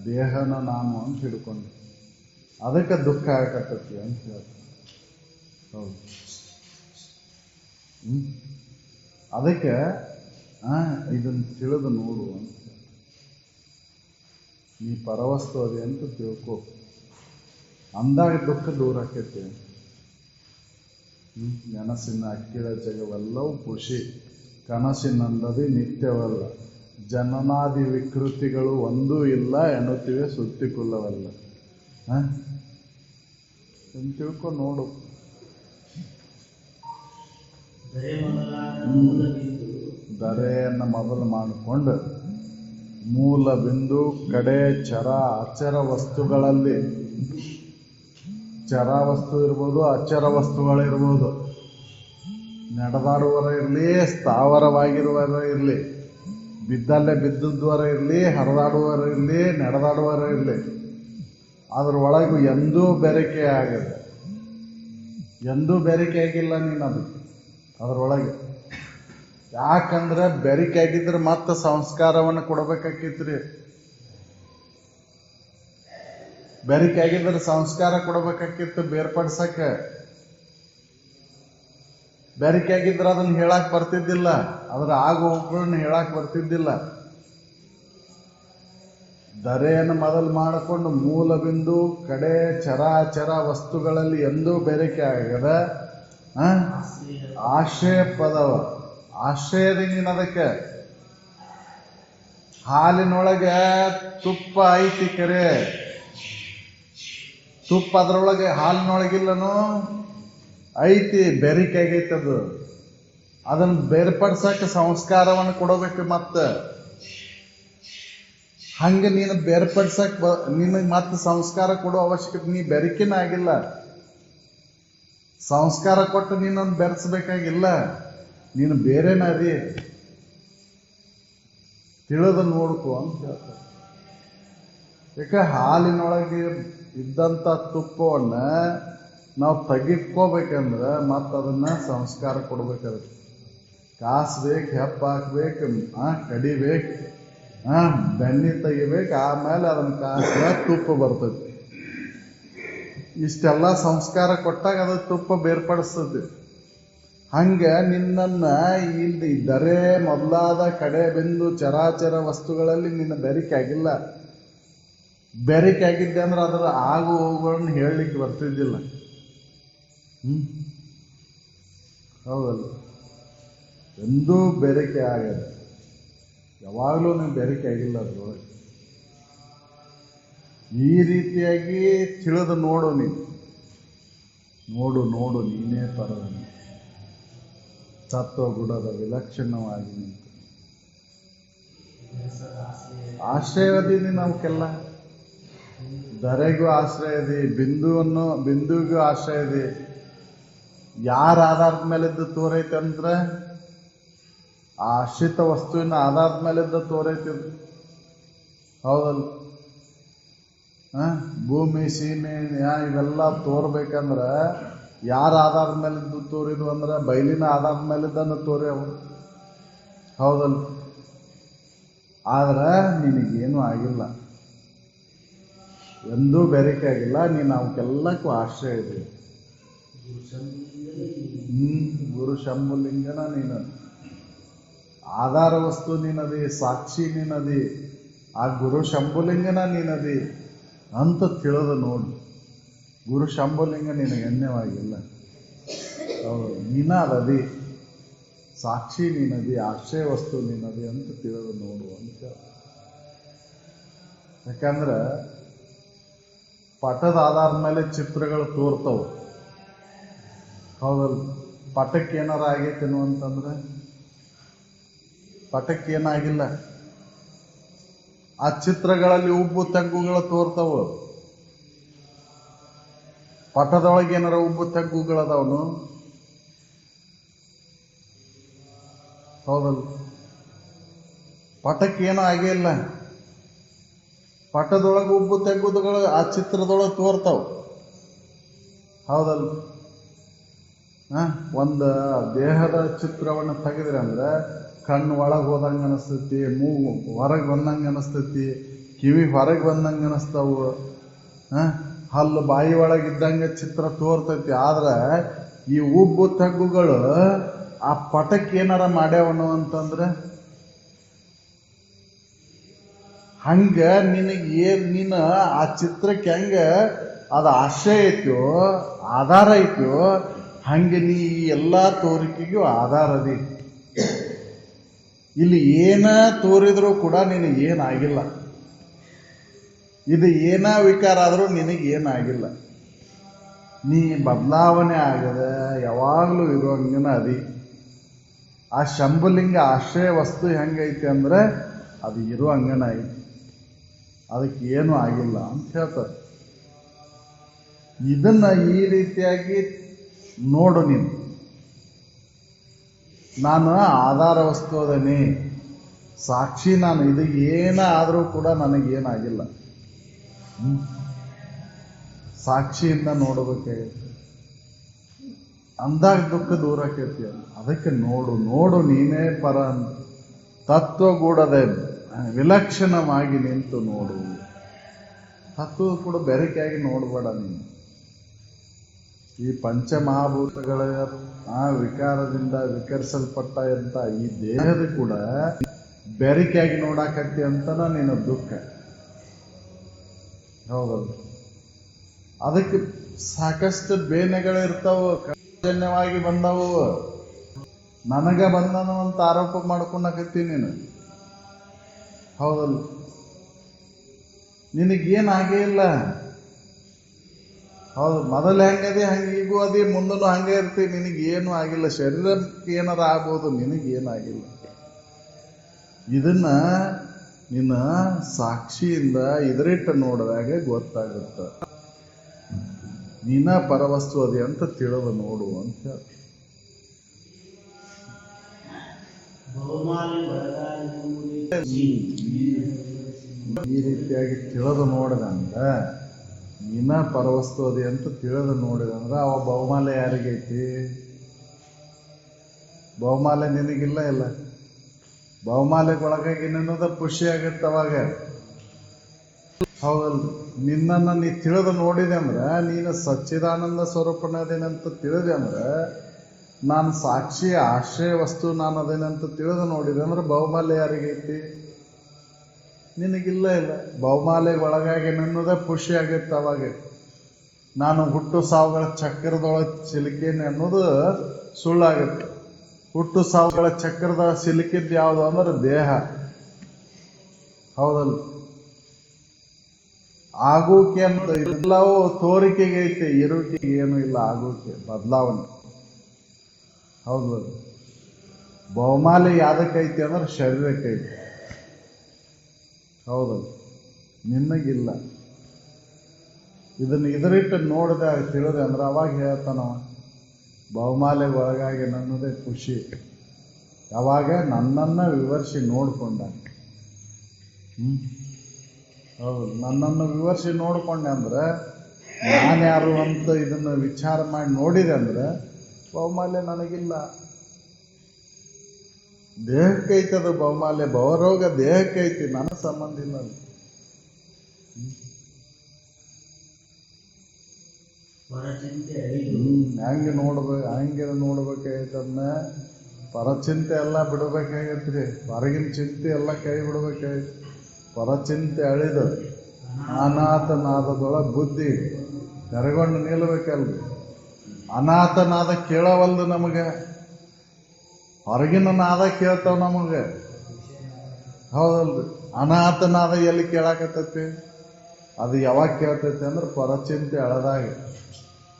ದೇಹನ ನಾನು ಅಂತ ಹಿಡ್ಕೊಂಡಿ, ಅದಕ್ಕೆ ದುಃಖ ಆಗಕತ್ತೈತಿ ಅಂತ ಹೇಳ್ತಾರೆ. ಹೌದು. ಅದಕ್ಕೆ ಇದನ್ನು ತಿಳಿದು ನೋಡು ಅಂತ. ನೀ ಪರವಸ್ತು ಅದೇ ಅಂತ ತಿಳ್ಕೊ, ಅಂದಾಗ ದುಃಖ ದೂರ ಆಕೈತಿ. ನೆನಸಿನ ಅಕ್ಕಿದ ಜಗವೆಲ್ಲವೂ ಖುಷಿ, ಕನಸಿನಂದದಿ ನಿತ್ಯವಲ್ಲ, ಜನನಾದಿ ವಿಕೃತಿಗಳು ಒಂದೂ ಇಲ್ಲ ಎನ್ನುತ್ತಿವೆ ಸುತ್ತಿಕುಲ್ಲವಲ್ಲ. ತಿಳ್ಕೊ ನೋಡು. ಧರೆಯನ್ನು ಮೊದಲು ಮಾಡಿಕೊಂಡು ಮೂಲ ಬಿಂದು ಕಡೆ ಚರ ಅಚರ ವಸ್ತುಗಳಲ್ಲಿ, ಚರ ವಸ್ತು ಇರ್ಬೋದು, ಅಚರ ವಸ್ತುಗಳಿರ್ಬೋದು, ನಡೆದಾಡುವರ ಇರಲಿ, ಸ್ಥಾವರವಾಗಿರುವರ ಇರಲಿ, ಬಿದ್ದಲ್ಲೇ ಬಿದ್ದದ್ವರ ಇರಲಿ, ಹರಿದಾಡುವರ ಇರಲಿ, ನಡೆದಾಡುವರ ಇರಲಿ, ಅದ್ರೊಳಗೂ ಎಂದೂ ಬೆರಕೆ ಆಗದೆ, ಎಂದೂ ಬೆರಕೆ ಆಗಿಲ್ಲ ನೀನು ಅದು ಅದರೊಳಗೆ. ಯಾಕಂದ್ರೆ ಬೆರಕೆ ಆಗಿದ್ರೆ ಮತ್ತೆ ಸಂಸ್ಕಾರವನ್ನು ಕೊಡಬೇಕಾಗಿತ್ರಿ. ಬೆರಕೆ ಆಗಿದ್ರೆ ಸಂಸ್ಕಾರ ಕೊಡಬೇಕಾಗಿತ್ತು ಬೇರ್ಪಡ್ಸಕ್ಕೆ. ಬೆರಕೆ ಆಗಿದ್ರೆ ಅದನ್ನ ಹೇಳಕ್ ಬರ್ತಿದ್ದಿಲ್ಲ, ಅದ್ರ ಆಗು ಹೋಗುಗಳನ್ನ ಹೇಳಕ್ ಬರ್ತಿದ್ದಿಲ್ಲ. ಧರೆಯನ್ನು ಮೊದಲು ಮಾಡಿಕೊಂಡು ಮೂಲ ಬಿಂದು ಕಡೆ ಚರಾಚರ ವಸ್ತುಗಳಲ್ಲಿ ಎಂದೂ ಬೆರಕೆ ಆಗದ ಆಶ್ರಯ ಪದವ, ಆಶ್ರಯದ ನೀನು ಅದಕ್ಕೆ. ಹಾಲಿನೊಳಗೆ ತುಪ್ಪ ಐತಿ ಕರೆ, ತುಪ್ಪ ಅದ್ರೊಳಗೆ ಹಾಲಿನೊಳಗಿಲ್ಲನು ಐತಿ, ಬೆರಿಕೆ ಆಗೈತಿ ಅದು. ಅದನ್ನು ಬೇರ್ಪಡ್ಸಕ್ಕೆ ಸಂಸ್ಕಾರವನ್ನು ಕೊಡಬೇಕು. ಮತ್ತೆ ಹಂಗೆ ನೀನು ಬೇರ್ಪಡ್ಸಕ್ ನಿನಗೆ ಮತ್ತೆ ಸಂಸ್ಕಾರ ಕೊಡೋ ಅವಶ್ಯಕತೆ, ನೀ ಬೆರಿಕೆನ ಆಗಿಲ್ಲ. ಸಂಸ್ಕಾರ ಕೊಟ್ಟು ನೀನನ್ನು ಬೆರೆಸಬೇಕಾಗಿಲ್ಲ, ನೀನು ಬೇರೆನ ಅದಿ. ತಿಳಿದು ನೋಡ್ಕೊ ಅಂತ ಹೇಳ್ತಾರೆ. ಯಾಕೆ ಹಾಲಿನೊಳಗೆ ಇದ್ದಂಥ ತುಪ್ಪವನ್ನ ನಾವು ತೆಗಿಟ್ಕೋಬೇಕಂದ್ರೆ ಮತ್ತೆ ಅದನ್ನ ಸಂಸ್ಕಾರ ಕೊಡ್ಬೇಕಾದ್ರೆ ಕಾಸ್ಬೇಕು, ಹೆಪ್ಪ ಹಾಕ್ಬೇಕು, ಕಡಿಬೇಕು, ಬೆಣ್ಣೆ ತೆಗಿಬೇಕು, ಆಮೇಲೆ ಅದನ್ನ ಕಾಸಿದ ತುಪ್ಪ ಬರ್ತೈತಿ. ಇಷ್ಟೆಲ್ಲ ಸಂಸ್ಕಾರ ಕೊಟ್ಟಾಗ ಅದು ತುಪ್ಪ ಬೇರ್ಪಡಿಸ್ತದೆ. ಹಂಗೆ ನಿನ್ನನ್ನ ಇಲ್ಲಿ ಧರೆ ಮೊದಲಾದ ಕಡೆ ಬಿಂದು ಚರಾಚರ ವಸ್ತುಗಳಲ್ಲಿ ನಿನ್ನ ಬೆರಿಕೆ ಆಗಿಲ್ಲ. ಬೆರಿಕೆ ಆಗಿದ್ದೆ ಅಂದ್ರೆ ಅದರ ಆಗು ಹೋಗುಗಳನ್ನು ಹೇಳಲಿಕ್ಕೆ ಬರ್ತಿದ್ದಿಲ್ಲ. ಹೌದಲ್ಲ? ಎಂದೂ ಬೆರಿಕೆ ಆಗಲ್ಲ, ಯಾವಾಗಲೂ ನೀವು ಬೆರಿಕೆ ಆಗಿಲ್ಲ ಅದ್ರೊಳಗೆ. ಈ ರೀತಿಯಾಗಿ ತಿಳಿದು ನೋಡು ನೀನು. ನೋಡು ನೀನೇ ಪರವನ್ನು ಸತ್ವ ಗುಣದ ವಿಲಕ್ಷಣವಾಗಿ ನಿಂತು ಆಶ್ರಯವದಿ ನಮ್ಗೆಲ್ಲ. ಧರೆಗೂ ಆಶ್ರಯದಿ, ಬಿಂದುವಿಗೂ ಆಶ್ರಯದಿ. ಯಾರ ಆಧಾರದ ಮೇಲಿದ್ದು ತೋರೈತೆ ಅಂದ್ರೆ ಆ ಆಶ್ರಿತ ವಸ್ತುವಿನ ಆಧಾರದ ಮೇಲಿದ್ದ ತೋರೈತಿ. ಹೌದಲ್ಲ? ಭೂಮಿ, ಸೀಮೆ, ಇವೆಲ್ಲ ತೋರ್ಬೇಕಂದ್ರೆ ಯಾರ ಆಧಾರದ ಮೇಲಿದ್ದು ತೋರಿದ್ವು ಅಂದ್ರೆ ಬಯಲಿನ ಆಧಾರದ ಮೇಲಿದ್ದನ್ನು ತೋರಿ ಅವು. ಹೌದಲ್ಲ? ಆದ್ರೆ ನಿನಗೇನು ಆಗಿಲ್ಲ, ಎಂದೂ ಬೆರಿಕೆ ಆಗಿಲ್ಲ. ನೀನು ಅವಕ್ಕೆಲ್ಲಕ್ಕೂ ಆಶ್ರಯ ಇದೆ. ಗುರು ಶಂಭುಲಿಂಗನ ನೀನು ಆಧಾರ ವಸ್ತು ನೀನದಿ, ಸಾಕ್ಷಿ ನೀನದಿ, ಆ ಗುರು ಶಂಭುಲಿಂಗನ ನೀನದಿ ಅಂತ ತಿಳಿದು ನೋಡು. ಗುರು ಶಂಭುಲಿಂಗ ನಿನಗೆ ಗಣ್ಯವಾಗಿಲ್ಲ. ಹೌದು, ನೀನದಿ, ಸಾಕ್ಷಿ ನೀನದಿ, ಆಶ್ರಯ ವಸ್ತು ನೀನದಿ ಅಂತ ತಿಳಿದು ನೋಡು ಅಂತ. ಯಾಕಂದ್ರೆ ಪಟದ ಆಧಾರದ ಮೇಲೆ ಚಿತ್ರಗಳು ತೋರ್ತವು. ಹೌದಲ್ಲ? ಪಟಕ್ಕೆ ಏನಾರ ಆಗೈತೇನು ಅಂತಂದ್ರೆ ಪಟಕ್ಕೆ ಏನಾಗಿಲ್ಲ. ಆ ಚಿತ್ರಗಳಲ್ಲಿ ಉಬ್ಬು ತಗ್ಗುಗಳು ತೋರ್ತವು. ಪಟದೊಳಗೆ ಏನಾರ ಉಬ್ಬು ತಗ್ಗುಗಳದವನು ಹೌದಲ್ಲ? ಪಟಕ್ಕೆ ಏನೂ ಆಗೇ ಇಲ್ಲ. ಪಟದೊಳಗೆ ಉಬ್ಬು ತೆಗ್ಗುದುಗಳು ಆ ಚಿತ್ರದೊಳಗೆ ತೋರ್ತಾವ. ಹೌದಲ್ಲ? ಒಂದು ದೇಹದ ಚಿತ್ರವನ್ನು ತೆಗೆದ್ರಿ ಅಂದ್ರೆ ಕಣ್ಣು ಒಳಗೆ ಹೋದಂಗೆ ಅನಿಸ್ತೈತಿ, ಮೂಗು ಹೊರಗೆ ಬಂದಂಗೆ ಅನಿಸ್ತೈತಿ, ಕಿವಿ ಹೊರಗೆ ಬಂದಂಗೆ ಅನಿಸ್ತಾವು, ಹಲ್ಲು ಬಾಯಿ ಒಳಗಿದ್ದಂಗೆ ಚಿತ್ರ ತೋರ್ತೈತಿ. ಆದ್ರೆ ಈ ಉಬ್ಬು ತಗ್ಗುಗಳು ಆ ಪಟಕ್ಕೆ ಏನಾರ ಮಾಡ್ಯಾವನು ಅಂತಂದ್ರೆ ಹಂಗ ನೀನು ಆ ಚಿತ್ರಕ್ಕೆ ಹೆಂಗ ಅದು ಆಶ್ರಯ ಐತೋ, ಆಧಾರ ಐತೋ, ಹಂಗೆ ನೀ ಎಲ್ಲ ತೋರಿಕೆಗೂ ಆಧಾರ ಅದಿ. ಇಲ್ಲಿ ಏನ ತೋರಿದ್ರೂ ಕೂಡ ನಿನಗೇನಾಗಿಲ್ಲ. ಇದು ಏನ ವಿಕಾರ ಆದರೂ ನಿನಗೇನಾಗಿಲ್ಲ. ನೀ ಬದಲಾವಣೆ ಆಗದೆ ಯಾವಾಗಲೂ ಇರುವಂಗನ ಅದಿ. ಆ ಶಂಭುಲಿಂಗ ಆಶ್ರಯ ವಸ್ತು ಹೆಂಗೈತಿ ಅಂದ್ರೆ ಅದು ಇರುವಂಗನ ಐತಿ, ಅದಕ್ಕೆ ಏನೂ ಆಗಿಲ್ಲ ಅಂತ ಹೇಳ್ತಾರೆ. ಇದನ್ನ ಈ ರೀತಿಯಾಗಿ ನೋಡು ನೀನು. ನಾನು ಆಧಾರ ವಸ್ತು ಅದನಿ, ಸಾಕ್ಷಿ ನಾನು. ಇದು ಏನಾದರೂ ಕೂಡ ನನಗೇನಾಗಿಲ್ಲ. ಸಾಕ್ಷಿಯಿಂದ ನೋಡಬೇಕಾಗೈತೆ, ಅಂದಾಗ ದುಃಖ ದೂರ ಆಕೈತಿ. ಅದಕ್ಕೆ ನೋಡು ನೀನೇ ಪರ ಅಂತ ತತ್ವಗೂಡದೆ ವಿಲಕ್ಷಣವಾಗಿ ನಿಂತು ನೋಡು. ತತ್ವ ಕೂಡ ಬೆರಕೆಯಾಗಿ ನೋಡಬೇಡ ನೀನು. ಈ ಪಂಚಮಹಾಭೂತಗಳ ವಿಕಾರದಿಂದ ವಿಕರಿಸಲ್ಪಟ್ಟ ಅಂತ ಈ ದೇಹದ ಕೂಡ ಬೆರಕೆಯಾಗಿ ನೋಡಾಕತ್ತಿ ಅಂತನ ನೀನು ದುಃಖ. ಹೌದಲ್ಲ? ಅದಕ್ಕೆ ಸಾಕಷ್ಟು ಬೇನೆಗಳಿರ್ತಾವ, ಜನ್ಯವಾಗಿ ಬಂದವು. ನನಗ ಬಂದನು ಅಂತ ಆರೋಪ ಮಾಡ್ಕೊಂಡಾಕತ್ತಿ ನೀನು. ಹೌದಲ್ಲ? ನಿನಗೇನಾಗೇ ಇಲ್ಲ. ಹೌದು, ಮೊದಲು ಹೆಂಗದೆ ಹಂಗೆ ಈಗೂ ಅದೇ, ಮುಂದೂ ಹಂಗೆ ಇರ್ತೀವಿ. ನಿನಗೇನು ಆಗಿಲ್ಲ. ಶರೀರಕ್ಕೆ ಏನಾರ ಆಗ್ಬೋದು, ನಿನಗೇನಾಗಿಲ್ಲ. ಇದನ್ನ ನಿನ್ನ ಸಾಕ್ಷಿಯಿಂದ ಇದರಿಟ್ಟು ನೋಡಿದಾಗ ಗೊತ್ತಾಗುತ್ತೆ. ನೀನ ಪರವಸ್ತು ಅದಿ ಅಂತ ತಿಳಿದು ನೋಡು ಅಂತ ಹೇಳಿ. ಈ ರೀತಿಯಾಗಿ ತಿಳಿದು ನೋಡಿದಂದ್ರೆ ನೀನ ಪರವಸ್ತು ಅದಿ ಅಂತ ತಿಳಿದು ನೋಡಿದಂದ್ರೆ ಅವ ಬಹುಮಾಲೆ ಯಾರಿಗೈತಿ? ಬಹುಮಾಲೆ ನಿನಗಿಲ್ಲ. ಇಲ್ಲ, ಬಹುಮಾಲೆಗೊಳಗಾಗಿ ನಿನ್ನದ ಖುಷಿ ಆಗತ್ತೆ ಅವಾಗ. ಹೌದಲ್ರಿ? ನಿನ್ನನ್ನು ನೀ ತಿಳಿದು ನೋಡಿದೆ ಅಂದ್ರೆ, ನೀನು ಸಚ್ಚಿದಾನಂದ ಸ್ವರೂಪನದೇನಂತ ತಿಳಿದೆ ಅಂದ್ರೆ, ನಾನು ಸಾಕ್ಷಿ ಆಶ್ರಯ ವಸ್ತು ನಾನು ಅದೇನಂತ ತಿಳಿದು ನೋಡಿದೆ ಅಂದ್ರೆ ಬಹುಮಾಲೆ ಯಾರಿಗೈತಿ? ನಿನಗಿಲ್ಲ. ಇಲ್ಲ, ಬಹುಮಾಲೆಗೊಳಗಾಗಿ ನನ್ನದ ಖುಷಿ ಆಗತ್ತೆ ಅವಾಗ. ನಾನು ಹುಟ್ಟು ಸಾವುಗಳ ಚಕ್ರದೊಳಗೆ ಸಿಲುಕೇನೆ ಅನ್ನೋದು ಸುಳ್ಳಾಗತ್ತೆ. ಹುಟ್ಟು ಸಾವುಗಳ ಚಕ್ರದ ಸಿಲುಕಿದ್ದು ಯಾವುದು ಅಂದ್ರೆ ದೇಹ. ಹೌದಲ್ಲ? ಆಗೋಕೆ ಅಂತ ಎಲ್ಲವೂ ತೋರಿಕೆಗೆ ಐತೆ, ಇರುವಿಕೆಗೆ ಏನು ಇಲ್ಲ. ಆಗೋಕೆ ಬದಲಾವಣೆ. ಹೌದು. ಬಹುಮಾಲೆ ಯಾವ್ದಕ್ಕೈತಿ ಅಂದ್ರೆ ಶರೀರಕ್ಕೈತಿ. ಹೌದಲ್ಲ? ನಿನ್ನಗಿಲ್ಲ. ಇದನ್ನು ಇದರಿಟ್ಟು ನೋಡಿದೆ ತಿಳಿದೆ ಅಂದ್ರೆ ಅವಾಗ ಹೇಳ್ತಾನವ, ಬಹುಮಾಲೆಗೆ ಒಳಗಾಗಿ ನನ್ನದೇ ಖುಷಿ. ಯಾವಾಗ ನನ್ನನ್ನು ವಿವರಿಸಿ ನೋಡ್ಕೊಂಡ. ಹೌದು, ನನ್ನನ್ನು ವಿವರಿಸಿ ನೋಡ್ಕೊಂಡೆ ಅಂದ್ರೆ ನಾನು ಯಾರು ಅಂತ ಇದನ್ನು ವಿಚಾರ ಮಾಡಿ ನೋಡಿದೆ ಅಂದ್ರೆ ಬಹುಮಾಲ್ಯ ನನಗಿಲ್ಲ. ದೇಹಕ್ಕೈತದ ಬಹುಮಾಲ್ಯ. ಭವರೋಗ ದೇಹಕ್ಕೈತಿ, ನನಗೆ ಸಂಬಂಧ ಇಲ್ಲ. ಹಂಗೆ ನೋಡ್ಬೇಕಾಗೈತನ್ನ. ಪರಚಿಂತೆ ಎಲ್ಲ ಬಿಡಬೇಕಾಗೈತ್ರಿ. ಹೊರಗಿನ ಚಿಂತೆ ಎಲ್ಲ ಕೈ ಬಿಡ್ಬೇಕಾಗೈತಿ. ಪರಚಿಂತೆ ಅಳಿದು ಅನಾಥನಾದದೊಳಗೆ ಬುದ್ಧಿ ತೆರೆಗೊಂಡು ನಿಲ್ಬೇಕಲ್ರಿ. ಅನಾಥನಾದ ಕೇಳವಲ್ದು ನಮಗೆ, ಹೊರಗಿನ ನಾದ ಕೇಳ್ತಾವ ನಮಗೆ. ಹೌದಲ್ರಿ? ಅನಾಥನಾದ ಎಲ್ಲಿ ಕೇಳಾಕತ್ತೈತಿ? ಅದು ಯಾವಾಗ ಕೇಳ್ತೈತಿ ಅಂದ್ರೆ ಪರಚಿಂತೆ ಅಳದಾಗ.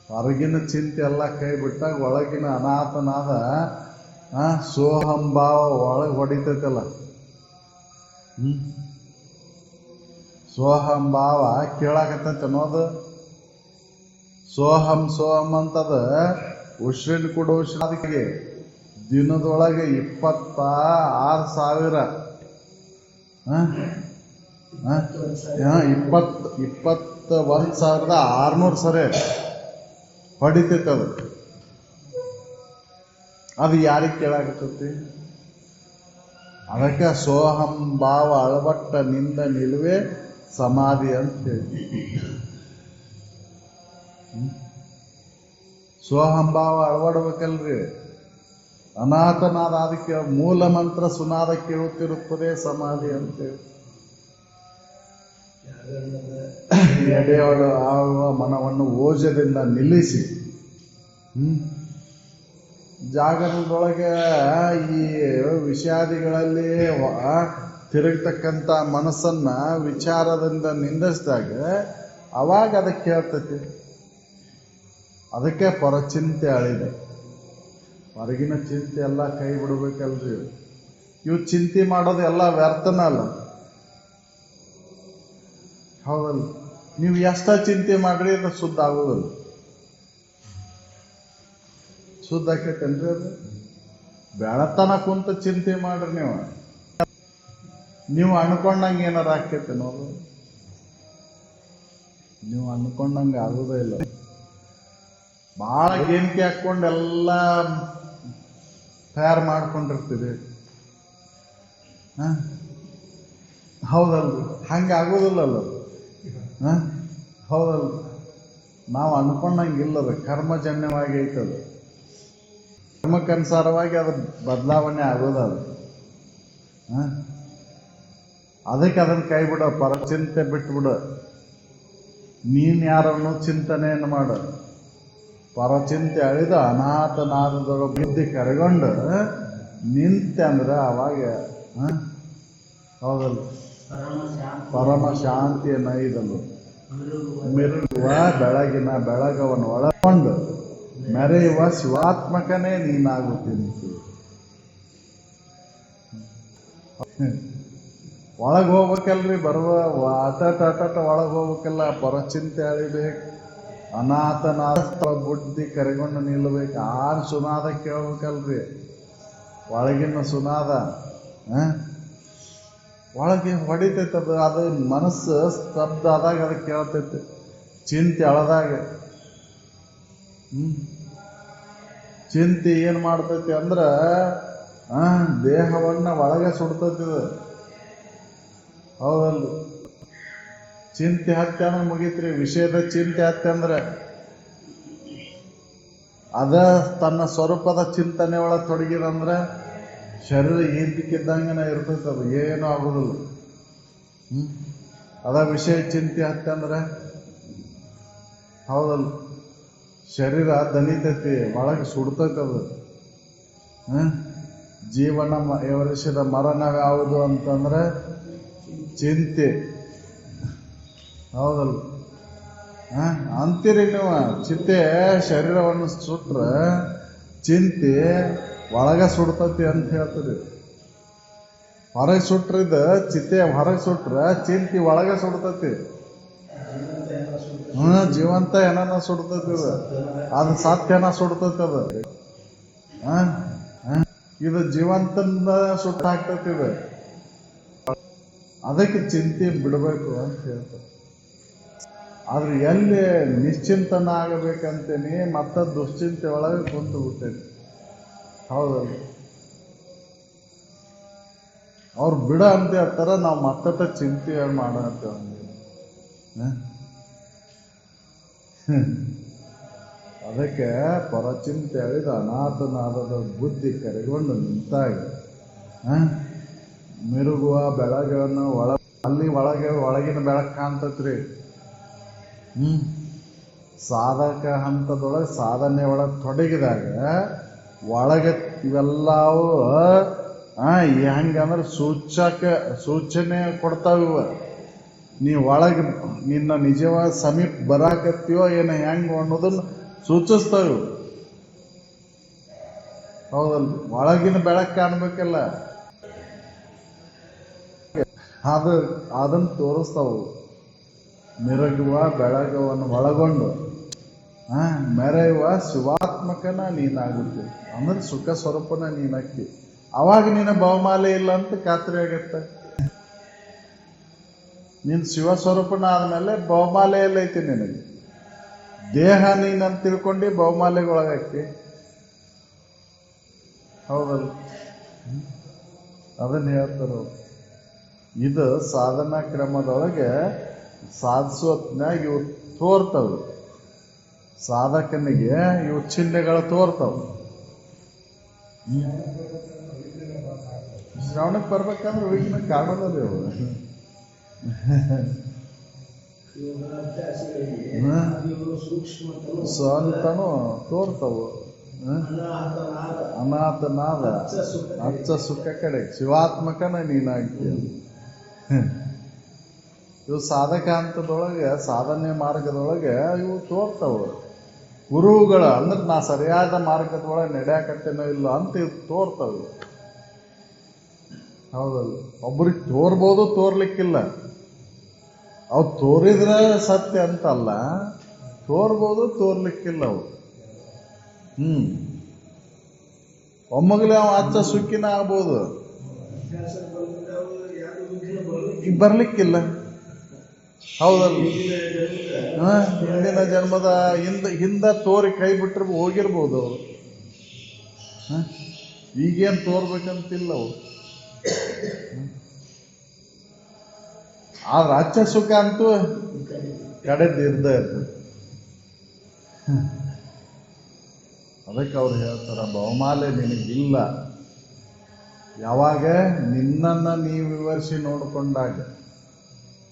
ಹೊರಗಿನ ಚಿಂತೆ ಎಲ್ಲ ಕೈ ಬಿಟ್ಟಾಗ ಒಳಗಿನ ಅನಾಥನಾದ ಸೋಹಂಭಾವ ಒಳಗೆ ಹೊಡಿತೈತಲ್ಲ. ಸೋಹಂಭಾವ ಕೇಳಾಕತ್ತೈತೆ ಅನ್ನೋದು. ಸೋಹಂ ಅಂತದ ಉಶ್ರಿನ ಕೂಡ ಉಶ್ರ. ಅದಕ್ಕೆ ದಿನದೊಳಗೆ 26,000 21,600 ಸರಿ ಹೊಡಿತೈತೆ ಅದು. ಅದು ಯಾರಿಗೆ ಕೇಳಾಕತ್ತೈತಿ? ಅದಕ್ಕೆ ಸೋಹಂ ಭಾವ ಅಳವಟ್ಟ ನಿಂದ ನಿಲುವೆ ಸಮಾಧಿ ಅಂತ ಹೇಳಿ. ಸೋಹಂಭಾವ ಅಳವಡ್ಬೇಕಲ್ರಿ. ಅನಾಥನಾದ ಅದಕ್ಕೆ ಮೂಲ ಮಂತ್ರ ಸುನಾದ ಕೇಳುತ್ತಿರುತ್ತದೆ ಸಮಾಧಿ ಅಂತೇಳಿ. ಎಡೆಯೊಳ ಆಳುವ ಮನವನ್ನು ಓಜದಿಂದ ನಿಲ್ಲಿಸಿ ಜಾಗರಣದೊಳಗೆ ಈ ವಿಷಾದಿಗಳಲ್ಲಿ ತಿರುಗತಕ್ಕಂಥ ಮನಸ್ಸನ್ನ ವಿಚಾರದಿಂದ ನಿಂದಿಸಿದಾಗ ಅವಾಗ ಅದಕ್ಕೆ ಹೇಳ್ತೈತಿ. ಅದಕ್ಕೆ ಪರಚಿಂತೆ ಅಳಿದೆ. ಹೊರಗಿನ ಚಿಂತೆ ಎಲ್ಲ ಕೈ ಬಿಡ್ಬೇಕಲ್ರಿ. ಇವು ಚಿಂತೆ ಮಾಡೋದು ಎಲ್ಲ ವ್ಯರ್ಥನ ಅಲ್ಲ, ಹೌದಲ್ಲ? ನೀವು ಎಷ್ಟ ಚಿಂತೆ ಮಾಡ್ರಿ ಅದು ಶುದ್ಧ ಆಗೋದಲ್ಲ. ಶುದ್ಧ ಆಕೈತೇನ್ರಿ ಅದು? ಬೆಳತನ ಕುಂತ ಚಿಂತೆ ಮಾಡ್ರಿ ನೀವು ಅನ್ಕೊಂಡಂಗೆ ಏನಾರ ಆಕೈತೆ ನೋಡು. ನೀವು ಅನ್ಕೊಂಡಂಗೆ ಆಗೋದೇ ಇಲ್ಲ. ಭಾಳ ಗೇಮ್ಕೆ ಹಾಕ್ಕೊಂಡು ಎಲ್ಲ ತಯಾರು ಮಾಡ್ಕೊಂಡಿರ್ತೀರಿ. ಹೌದಲ್ರಿ? ಹಂಗೆ ಆಗೋದಿಲ್ಲಲ್ಲ. ಹೌದಲ್ರಿ? ನಾವು ಅನ್ಕೊಂಡಂಗಿಲ್ಲದ ಕರ್ಮಜನ್ಯವಾಗಿ ಐತದ. ಕರ್ಮಕ್ಕನುಸಾರವಾಗಿ ಅದು ಬದಲಾವಣೆ ಆಗೋದದು. ಅದಕ್ಕೆ ಅದನ್ನು ಕೈ ಬಿಡ, ಪರಚಿಂತೆ ಬಿಟ್ಬಿಡು. ನೀನು ಯಾರನ್ನು ಚಿಂತನೆಯನ್ನು ಮಾಡು. ಪರಚಿಂತೆ ಅಳಿದು ಅನಾಥನಾದದೊಳಗೆ ಬುದ್ಧಿ ಕರಗೊಂಡು ನಿಂತೆ ಅಂದ್ರೆ ಅವಾಗ ಹೌದಲ್ಲ ಪರಮ ಶಾಂತಿಯ ನೈದಲು ಮಿರುಗುವ ಬೆಳಗಿನ ಬೆಳಗವನ್ನು ಒಳಗೊಂಡು ಮೆರೆಯುವ ಶಿವಾತ್ಮಕನೇ ನೀನಾಗುತ್ತೀನಿ. ಒಳಗೆ ಹೋಗ್ಬೇಕಲ್ರಿ, ಬರುವ ಅಟಟ ಒಳಗೆ ಹೋಗ್ಬೇಕಲ್ಲ. ಪರಚಿಂತೆ ಅಳಿಬೇಕು, ಅನಾಥನಾದ ಬುದ್ಧಿ ಕರೆಗೊಂಡು ನಿಲ್ಲಬೇಕು. ಆರು ಸುನಾದ ಕೇಳ್ಬೇಕಲ್ರಿ, ಒಳಗಿನ ಸುನಾದ ಒಳಗೆ ಹೊಡಿತೈತದ. ಅದು ಮನಸ್ಸು ಸ್ತಬ್ಧ ಆದಾಗ ಅದಕ್ಕೆ ಕೇಳ್ತೈತೆ. ಚಿಂತೆ ಅಳದಾಗ ಚಿಂತೆ ಏನು ಮಾಡ್ತೈತಿ ಅಂದ್ರೆ ದೇಹವನ್ನ ಒಳಗೆ ಸುಡ್ತೈತಿದ. ಹೌದಲ್ರಿ? ಚಿಂತೆ ಹತ್ತಿ ಅಂದ್ರೆ ಮುಗೀತ್ರಿ. ವಿಷಯದ ಚಿಂತೆ ಹತ್ತಿ ಅಂದ್ರೆ ಅದ ತನ್ನ ಸ್ವರೂಪದ ಚಿಂತನೆ ಒಳಗೆ ತೊಡಗಿದಂದ್ರೆ ಶರೀರ ಈದ್ಕಿದ್ದಂಗೆ ಇರ್ತೈತೆ, ಅದು ಏನೂ ಆಗೋದಿಲ್ಲ. ಅದ ವಿಷಯ ಚಿಂತೆ ಹತ್ತಿ ಅಂದ್ರೆ ಹೌದಲ್ಲ, ಶರೀರ ದನಿತೈತಿ, ಒಳಗೆ ಸುಡ್ತೈತೆ ಅದು. ಜೀವನ ಎವರಿಸಿದ ಮರಣ ಯಾವುದು ಅಂತಂದ್ರೆ ಚಿಂತೆ. ಹೌದಲ್ಲ? ಅಂತೀರಿ ನೀವು. ಚಿಂತೆ ಶರೀರವನ್ನು ಸುಟ್ರೆ ಚಿಂತೆ ಒಳಗೆ ಸುಡ್ತತಿ ಅಂತ ಹೇಳ್ತೀರಿ. ಹೊರಗೆ ಸುಟ್ರಿದ ಚಿತೆ ಹೊರಗೆ ಸುಟ್ರೆ ಚಿಂತೆ ಒಳಗೆ ಸುಡ್ತತಿ. ಜೀವಂತ ಏನನ್ನ ಸುಡ್ತತಿ ಅದು ಸತ್ಯನ ಸುಡ್ತತಿ ಅದು. ಇದು ಜೀವಂತನ ಸುಟ್ಟು ಹಾಕ್ತತಿ ಇದು. ಅದಕ್ಕೆ ಚಿಂತೆ ಬಿಡಬೇಕು ಅಂತ ಹೇಳ್ತಾರೆ. ಆದ್ರೆ ಎಲ್ಲಿ ನಿಶ್ಚಿಂತನ ಆಗಬೇಕಂತೇನಿ ಮತ್ತೆ ದುಶ್ಚಿಂತೆ ಒಳಗೆ ಕುಂತು ಬಿಟ್ಟೇನಿ. ಹೌದಲ್ಲ? ಅವ್ರು ಬಿಡ ಅಂತ ಹೇಳ್ತಾರ, ನಾವು ಮತ್ತಟ ಚಿಂತೆ ಮಾಡ ಅಂತ ಅದಕ್ಕೆ ಪರಚಿಂತೆ ಅಳಿದ ಅನಾಥನಾದದ ಬುದ್ಧಿ ಕರೆಗೊಂಡು ನಿಂತಾಗ ಮಿರುಗುವ ಬೆಳಗನ್ನು ಅಲ್ಲಿ ಒಳಗಿನ ಬೆಳಕು ಕಾಣ್ತತ್ರಿ. ಸಾಧಕ ಹಂತದೊಳಗೆ ಸಾಧನೆ ಒಳಗೆ ತೊಡಗಿದಾಗ ಒಳಗೆ ಇವೆಲ್ಲವೂ ಹೆಂಗಂದ್ರೆ ಸೂಚನೆ ಕೊಡ್ತಾವ. ನೀವು ಒಳಗೆ ನಿನ್ನ ನಿಜವಾದ ಸಮೀಪ ಬರಾಕತ್ತೀಯೋ ಏನೋ ಹೆಂಗೆ ಅನ್ನೋದನ್ನ ಸೂಚಿಸ್ತಾವ. ಹೌದಲ್ರಿ? ಒಳಗಿನ ಬೆಳಕು ಕಾಣ್ಬೇಕಲ್ಲ, ಅದನ್ನು ತೋರಿಸ್ತಾವು. ಮಿರಗುವ ಬೆಳಗವನ್ನು ಒಳಗೊಂಡು ಮೆರೆಯುವ ಶಿವಾತ್ಮಕನ ನೀನಾಗುತ್ತೆ ಅಂದ್ರೆ ಸುಖ ಸ್ವರೂಪನ ನೀನಕ್ಕಿ. ಅವಾಗ ನೀನು ಬಹುಮಾಲೆ ಇಲ್ಲ ಅಂತ ಖಾತ್ರಿ ಆಗತ್ತೆ. ನೀನು ಶಿವ ಸ್ವರೂಪನ ಆದ್ಮೇಲೆ ಬಹುಮಾಲೆ ಎಲ್ಲ ಐತಿ ನಿನಗೆ. ದೇಹ ನೀನಂತ ತಿಳ್ಕೊಂಡು ಬಹುಮಾಲೆಗೊಳಗಕ್ಕೆ. ಹೌದಲ್ಲ? ಅದನ್ನ ಹೇಳ್ತಾರ. ಇದು ಸಾಧನಾ ಕ್ರಮದೊಳಗೆ ಸಾಧಿಸೋತ್ನಾಗ ಇವು ತೋರ್ತವು. ಸಾಧಕನಿಗೆ ಇವು ಚಿಹ್ನೆಗಳು ತೋರ್ತವು. ಶ್ರವಣಕ್ಕೆ ಬರ್ಬೇಕಂದ್ರೆ ವಿಘ್ನ ಕಾಣೋದಲ್ಲ ಇವು. ಸ್ವಂತನು ತೋರ್ತವು. ಅನಾಥನಾದ ಅಚ್ಚ ಸುಖ ಕಡೆ ಶಿವಾತ್ಮಕನ ನೀನಾಗಿ. ಇವು ಸಾಧಕ ಹಂತದೊಳಗೆ ಸಾಧನೆ ಮಾರ್ಗದೊಳಗೆ ಇವು ತೋರ್ತವು. ಗುರುಗಳು ಅಂದ್ರೆ ನಾ ಸರಿಯಾದ ಮಾರ್ಗದೊಳಗೆ ನಡೆಯಕತ್ತೇನೋ ಇಲ್ಲ ಅಂತ ಇವು ತೋರ್ತವು. ಹೌದಲ್ಲ? ಒಬ್ರಿಗೆ ತೋರ್ಬೋದು, ತೋರ್ಲಿಕ್ಕಿಲ್ಲ. ಅವು ತೋರಿದ್ರೆ ಸತ್ಯ ಅಂತಲ್ಲ, ತೋರ್ಬೋದು, ತೋರ್ಲಿಕ್ಕಿಲ್ಲ ಅವು. ಒಮ್ಮಗಲೇ ಅವ ಅಚ್ಚ ಸುಖಿನ ಆಗ್ಬೋದು, ಈಗ ಬರ್ಲಿಕ್ಕಿಲ್ಲ. ಹೌದಲ್ಲ? ಹಿಂದಿನ ಜನ್ಮದ ಹಿಂದ ತೋರಿ ಕೈ ಬಿಟ್ಟರೆ ಹೋಗಿರ್ಬೋದು ಅವರು. ಈಗೇನು ತೋರ್ಬೇಕಂತಿಲ್ಲ ಅವು. ಆದ್ರೆ ಅಚ್ಚ ಸುಖ ಅಂತೂ ಕಡೆದು ಇರ್ತದೆ. ಅದಕ್ಕೆ ಅವ್ರು ಹೇಳ್ತಾರ, ಬಹುಮಾಲೆ ನಿನಗಿಲ್ಲ. ಯಾವಾಗ ನಿನ್ನನ್ನು ನೀವು ವಿವರಿಸಿ ನೋಡಿಕೊಂಡಾಗ,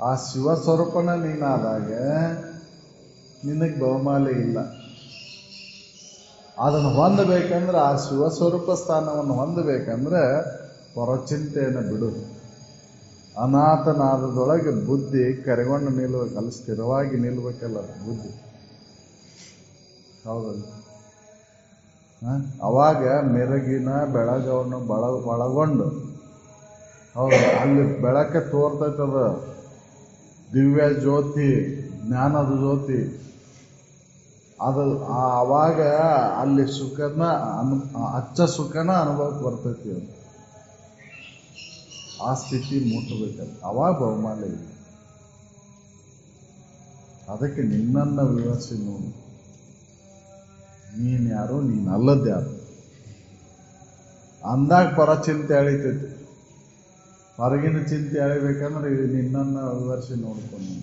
ಆ ಶಿವ ಸ್ವರೂಪನ ನೀನಾದಾಗ ನಿನಗೆ ಬಹುಮಾಲೆ ಇಲ್ಲ. ಅದನ್ನು ಹೊಂದಬೇಕಂದ್ರೆ, ಆ ಶಿವ ಸ್ವರೂಪ ಸ್ಥಾನವನ್ನು ಹೊಂದಬೇಕಂದ್ರೆ ಪರಚಿಂತೆಯನ್ನು ಬಿಡು. ಅನಾಥನಾದದೊಳಗೆ ಬುದ್ಧಿ ಕರೆಗೊಂಡು ನಿಲ್ಲಬೇಕು. ಅಲ್ಲಿ ಸ್ಥಿರವಾಗಿ ನಿಲ್ಬೇಕಲ್ಲ ಬುದ್ಧಿ. ಹೌದಲ್ಲ? ಅವಾಗ ಮೆರಗಿನ ಬೆಳಗವನ್ನು ಒಳಗೊಂಡು, ಹೌದು, ಅಲ್ಲಿ ಬೆಳಕೆ ತೋರ್ತೈತದ. ದಿವ್ಯ ಜ್ಯೋತಿ, ಜ್ಞಾನದ ಜ್ಯೋತಿ. ಅದು ಆವಾಗ ಅಲ್ಲಿ ಸುಖನ ಅಚ್ಚ ಸುಖನ ಅನುಭವಕ್ಕೆ ಬರ್ತೈತಿ. ಅದು ಆ ಸ್ಥಿತಿ ಮುಟ್ಟಬೇಕಲ್ಲ, ಅವಾಗ ಬಹುಮಾಲೆ ಇಲ್ಲ. ಅದಕ್ಕೆ ನಿನ್ನನ್ನು ವಿವರಿಸಿ ನೋಡು. ನೀನು ಯಾರು, ನೀನು ಅಲ್ಲದ್ದು ಯಾರು ಅಂದಾಗ ಪರಚಿಂತೆ ಎಳಿತೈತಿ. ಹೊರಗಿನ ಚಿಂತೆ ಎಳಿಬೇಕಂದ್ರೆ ಇದು ನಿನ್ನನ್ನು ವಿವರಿಸಿ ನೋಡ್ಕೊಂಡು,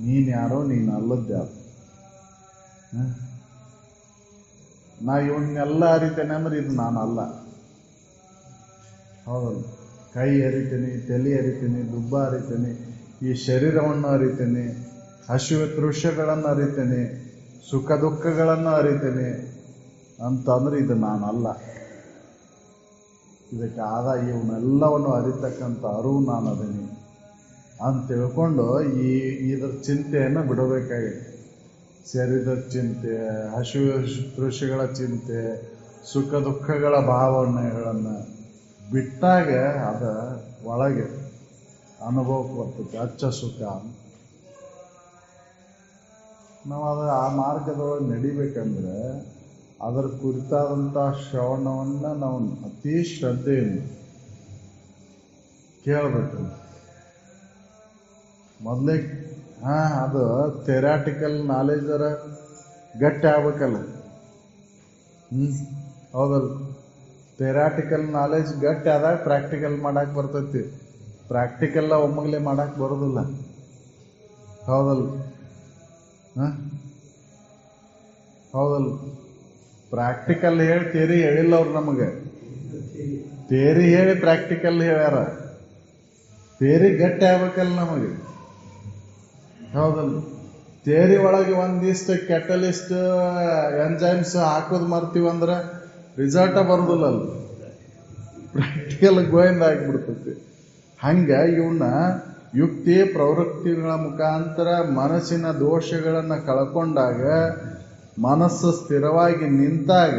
ನೀನು ಯಾರೋ, ನೀನು ಅಲ್ಲದ್ದು ಯಾರು. ನಾ ಇವನ್ನೆಲ್ಲ ಅರಿತೇನೆ ಅಂದ್ರೆ ಇದು ನಾನು ಅಲ್ಲ. ಹೌದಲ್ಲ? ಕೈ ಅರಿತೇನೆ, ತಲೆ ಅರಿತೇನೆ, ದುಬ್ಬ ಅರಿತೇನೆ, ಈ ಶರೀರವನ್ನು ಅರಿತೇನೆ, ಹಸಿವೆ ತೃಷ್ಯಗಳನ್ನು ಅರಿತೇನೆ, ಸುಖ ದುಃಖಗಳನ್ನು ಅರಿತೇನೆ ಅಂತಂದ್ರೆ ಇದು ನಾನಲ್ಲ. ಇದಕ್ಕೆ ಇವನ್ನೆಲ್ಲವನ್ನು ಅರಿತಕ್ಕಂಥ ಅರಿವು ನಾನು ಅದೇನೆ ಅಂತ ತಿಳ್ಕೊಂಡು ಇದ್ರ ಚಿಂತೆಯನ್ನು ಬಿಡಬೇಕಾಗಿದೆ. ಶರೀರದ ಚಿಂತೆ, ಹಸಿವೆ ತೃಷ್ಯಗಳ ಚಿಂತೆ, ಸುಖ ದುಃಖಗಳ ಭಾವನೆಗಳನ್ನು ಬಿಟ್ಟಾಗ ಅದ ಒಳಗೆ ಅನುಭವಕ್ಕೆ ಬರ್ತೈತೆ ಅಚ್ಚ ಸುಖ. ನಾವು ಆ ಮಾರ್ಗದೊಳಗೆ ನಡಿಬೇಕಂದ್ರೆ ಅದರ ಕುರಿತಾದಂಥ ಶ್ರವಣವನ್ನು ನಾವು ಅತಿ ಶ್ರದ್ಧೆಯಿಂದ ಕೇಳಬೇಕು. ಮೊದಲೇ ಅದು ಥೆರಾಟಿಕಲ್ ನಾಲೆಜರ ಗಟ್ಟಿ ಆಗ್ಬೇಕಲ್ಲ. ಹೌದಲ್ಲ? ಥೆರಾಟಿಕಲ್ ನಾಲೆಜ್ ಗಟ್ಟಿ ಆದಾಗ ಪ್ರಾಕ್ಟಿಕಲ್ ಮಾಡಕ್ಕೆ ಬರ್ತೈತಿ. ಪ್ರಾಕ್ಟಿಕಲ್ಲ ಒಮ್ಮಗಲೇ ಮಾಡಕ್ಕೆ ಬರೋದಿಲ್ಲ. ಹೌದಲ್ಲ? ಹೌದಲ್ಲ? ಪ್ರಾಕ್ಟಿಕಲ್ ಹೇಳಿ ಥಿಯರಿ ಹೇಳಿಲ್ಲ ಅವ್ರು ನಮಗೆ. ಥಿಯರಿ ಹೇಳಿ ಪ್ರಾಕ್ಟಿಕಲ್ ಹೇಳ್ಯಾರ. ಥಿಯರಿ ಗಟ್ಟಿ ಆಗ್ಬೇಕಲ್ಲ ನಮಗೆ. ಹೌದಲ್ಲ? ಥಿಯರಿ ಒಳಗೆ ಒಂದಿಷ್ಟು ಕೆಟಲಿಸ್ಟ್ ಎಂಜೈಮ್ಸ್ ಹಾಕೋದು ಮರ್ತೀವಂದ್ರೆ ರಿಸಲ್ಟ ಬರೋದಿಲ್ಲ. ಅಲ್ಲಿ ಪ್ರಾಕ್ಟಿಕಲ್ ಗೋಯಿಂದ ಆಗಿಬಿಡ್ತೈತಿ. ಹಂಗೆ ಇವನ್ನ ಯುಕ್ತಿ ಪ್ರವೃತ್ತಿಗಳ ಮುಖಾಂತರ ಮನಸ್ಸಿನ ದೋಷಗಳನ್ನು ಕಳ್ಕೊಂಡಾಗ, ಮನಸ್ಸು ಸ್ಥಿರವಾಗಿ ನಿಂತಾಗ,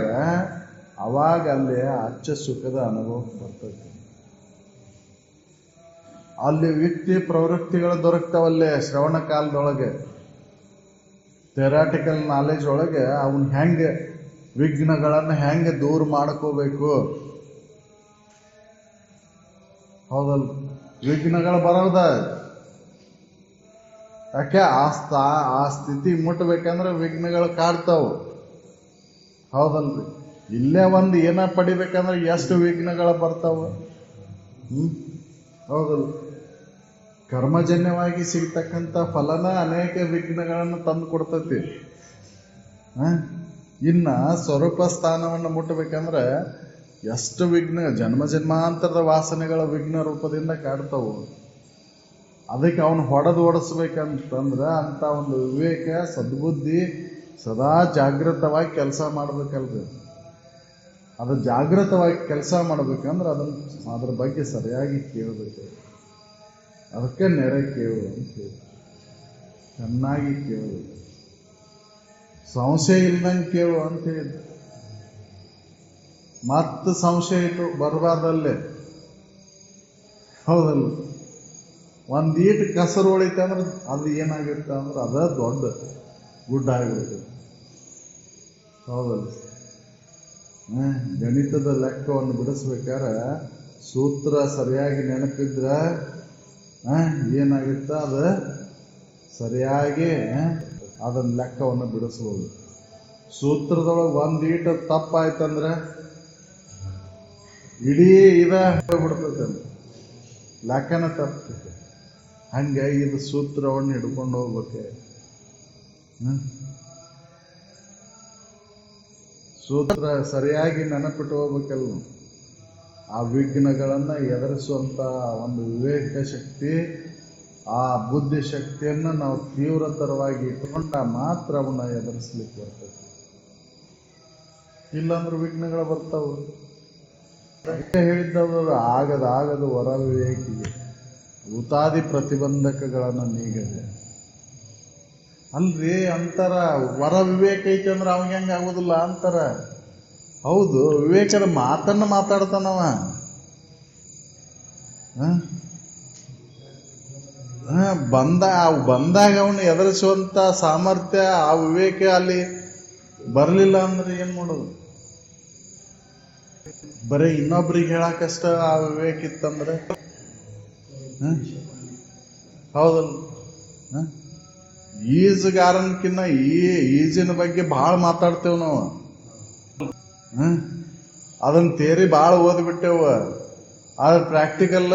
ಅವಾಗ ಅಲ್ಲಿ ಅಚ್ಚ ಸುಖದ ಅನುಭವ ಬರ್ತೈತಿ. ಅಲ್ಲಿ ಯುಕ್ತಿ ಪ್ರವೃತ್ತಿಗಳು ದೊರಕ್ತಾವಲ್ಲೇ ಶ್ರವಣ ಕಾಲದೊಳಗೆ. ಥೆರಾಟಿಕಲ್ ನಾಲೆಜ್ ಒಳಗೆ ಅವನ್ ಹೆಂಗೆ ವಿಘ್ನಗಳನ್ನು ಹೆಂಗೆ ದೂರ ಮಾಡ್ಕೋಬೇಕು. ಹೌದಲ್, ವಿಘ್ನಗಳು ಬರೋದ ಯಾಕೆ ಆ ಸ್ಥಿತಿ ಮುಟ್ಬೇಕಂದ್ರೆ ವಿಘ್ನಗಳು ಕಾಡ್ತಾವು. ಹೌದಲ್ರಿ, ಇಲ್ಲೇ ಒಂದು ಏನ ಪಡಿಬೇಕಂದ್ರೆ ಎಷ್ಟು ವಿಘ್ನಗಳು ಬರ್ತಾವ. ಹೌದಲ್, ಕರ್ಮಜನ್ಯವಾಗಿ ಸಿಗ್ತಕ್ಕಂಥ ಫಲನ ಅನೇಕ ವಿಘ್ನಗಳನ್ನು ತಂದು ಕೊಡ್ತೈತಿ. ಇನ್ನ ಸ್ವರೂಪ ಸ್ಥಾನವನ್ನು ಮುಟ್ಟಬೇಕಂದ್ರೆ ಎಷ್ಟು ವಿಘ್ನ, ಜನ್ಮಾಂತರದ ವಾಸನೆಗಳ ವಿಘ್ನ ರೂಪದಿಂದ ಕಾಡ್ತಾವು. ಅದಕ್ಕೆ ಅವನು ಹೊಡೆದು ಓಡಿಸ್ಬೇಕಂತಂದ್ರೆ ಅಂತ ಒಂದು ವಿವೇಕ, ಸದ್ಬುದ್ಧಿ ಸದಾ ಜಾಗೃತವಾಗಿ ಕೆಲಸ ಮಾಡ್ಬೇಕಲ್ರಿ. ಅದು ಜಾಗೃತವಾಗಿ ಕೆಲಸ ಮಾಡ್ಬೇಕಂದ್ರೆ ಅದ್ರ ಬಗ್ಗೆ ಸರಿಯಾಗಿ ಕೇಳಬೇಕು. ಅದಕ್ಕೆ ನೆರೆ ಕೇಳು ಅಂತ ಹೇಳಿ ಚೆನ್ನಾಗಿ ಕೇಳಬೇಕು, ಸಂಶಯ ಇಲ್ದಂಗೆ ಕೇಳು ಅಂತ ಹೇಳಿ. ಮತ್ತೆ ಸಂಶಯ ಇಟ್ಟು ಬರಬಾರ್ದಲ್ಲೇ. ಹೌದಲ್ಲ, ಒಂದೀಟು ಕಸರು ಉಳಿತ ಅಂದ್ರೆ ಅದು ಏನಾಗಿರುತ್ತೆ ಅಂದ್ರೆ ಅದ ದೊಡ್ಡ ಗುಡ್ಡ ಆಗಿರುತ್ತೆ. ಹೌದಲ್ಲ, ಗಣಿತದ ಲೆಕ್ಕವನ್ನು ಬಿಡಿಸ್ಬೇಕಾದ್ರೆ ಸೂತ್ರ ಸರಿಯಾಗಿ ನೆನಪಿದ್ರೆ ಏನಾಗಿತ್ತ ಅದು ಸರಿಯಾಗಿ ಅದನ್ನ ಲೆಕ್ಕವನ್ನು ಬಿಡಿಸ್ಬೋದು. ಸೂತ್ರದೊಳಗೆ ಒಂದೀಟ ತಪ್ಪಾಯ್ತಂದ್ರೆ ಇಡೀ ಹೋಗ್ಬಿಡ್ತೈತೆ, ಲೆಕ್ಕನ ತಪ್ತೈತೆ. ಹಂಗೆ ಇದು ಸೂತ್ರವನ್ನು ಹಿಡ್ಕೊಂಡು ಹೋಗ್ಬೇಕೆ. ಸೂತ್ರ ಸರಿಯಾಗಿ ನೆನಪಿಟ್ಟು ಹೋಗ್ಬೇಕಲ್ಲ. ಆ ವಿಘ್ನಗಳನ್ನು ಎದುರಿಸುವಂತ ಒಂದು ವಿವೇಕ ಶಕ್ತಿ, ಆ ಬುದ್ಧಿ ಶಕ್ತಿಯನ್ನು ನಾವು ತೀವ್ರತರವಾಗಿ ಇಟ್ಕೊಂಡ ಮಾತ್ರ ಅವನ್ನ ಎದುರಿಸ್ಲಿಕ್ಕೆ ಬರ್ತದೆ. ಇಲ್ಲಾಂದ್ರೆ ವಿಘ್ನಗಳು ಬರ್ತಾವ. ಹೇಳಿದ್ದವರು ಆಗದು ವರ ವಿವೇಕಿಗೆ ಭೂತಾದಿ ಪ್ರತಿಬಂಧಕಗಳನ್ನು ನೀಗದೆ. ಅಲ್ರಿ ಅಂತಾರ, ವರ ವಿವೇಕ ಐತಿ ಅಂದ್ರೆ ಅವಾಗ ಹೆಂಗ ಆಗೋದಿಲ್ಲ ಅಂತಾರ. ಹೌದು, ವಿವೇಕದ ಮಾತನ್ನ ಮಾತಾಡ್ತಾನವ. ಬಂದಾಗ ಅವನು ಎದುರಿಸುವಂತ ಸಾಮರ್ಥ್ಯ, ಆ ವಿವೇಕ ಅಲ್ಲಿ ಬರಲಿಲ್ಲ ಅಂದ್ರೆ ಏನ್ ಮಾಡೋದು? ಬರೀ ಇನ್ನೊಬ್ರಿಗೆ ಹೇಳಕಷ್ಟ ಆ ವಿವೇಕ ಇತ್ತಂದ್ರೆ ಹೌದಲ್ಲ. ಈಜುಗಾರನ್ಕಿನ್ನ ಈಜಿನ ಬಗ್ಗೆ ಭಾಳ ಮಾತಾಡ್ತೇವ್ ನಾವು. ಅದನ್ನ ತೇರಿ ಭಾಳ ಓದ್ಬಿಟ್ಟೇವ, ಆದ್ರೆ ಪ್ರಾಕ್ಟಿಕಲ್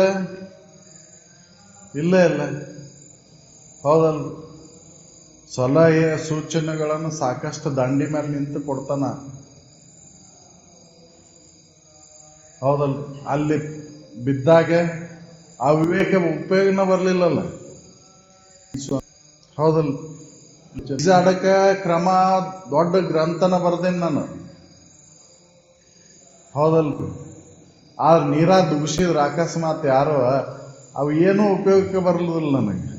ಇಲ್ಲ. ಹೌದಲ್, ಸಲಹೆ ಸೂಚನೆಗಳನ್ನು ಸಾಕಷ್ಟು ದಂಡಿ ಮೇಲೆ ನಿಂತು ಕೊಡ್ತಾನ. ಹೌದಲ್, ಅಲ್ಲಿ ಬಿದ್ದಾಗ ಆ ವಿವೇಕ ಉಪಯೋಗನ ಬರ್ಲಿಲ್ಲಲ್ಲ. ಹೌದಲ್, ಈಜಾಡಕ ಕ್ರಮ ದೊಡ್ಡ ಗ್ರಂಥನ ಬರ್ದೇನೆ ನಾನು. ಹೌದಲ್, ಆ ನೀರ ದುಗಿಸಿದ್ರ ಅಕಸ್ಮಾತ್ ಯಾರೋ ಅವು ಏನೂ ಉಪಯೋಗಕ್ಕೆ ಬರ್ಲದಿಲ್ಲ ನನಗೆ.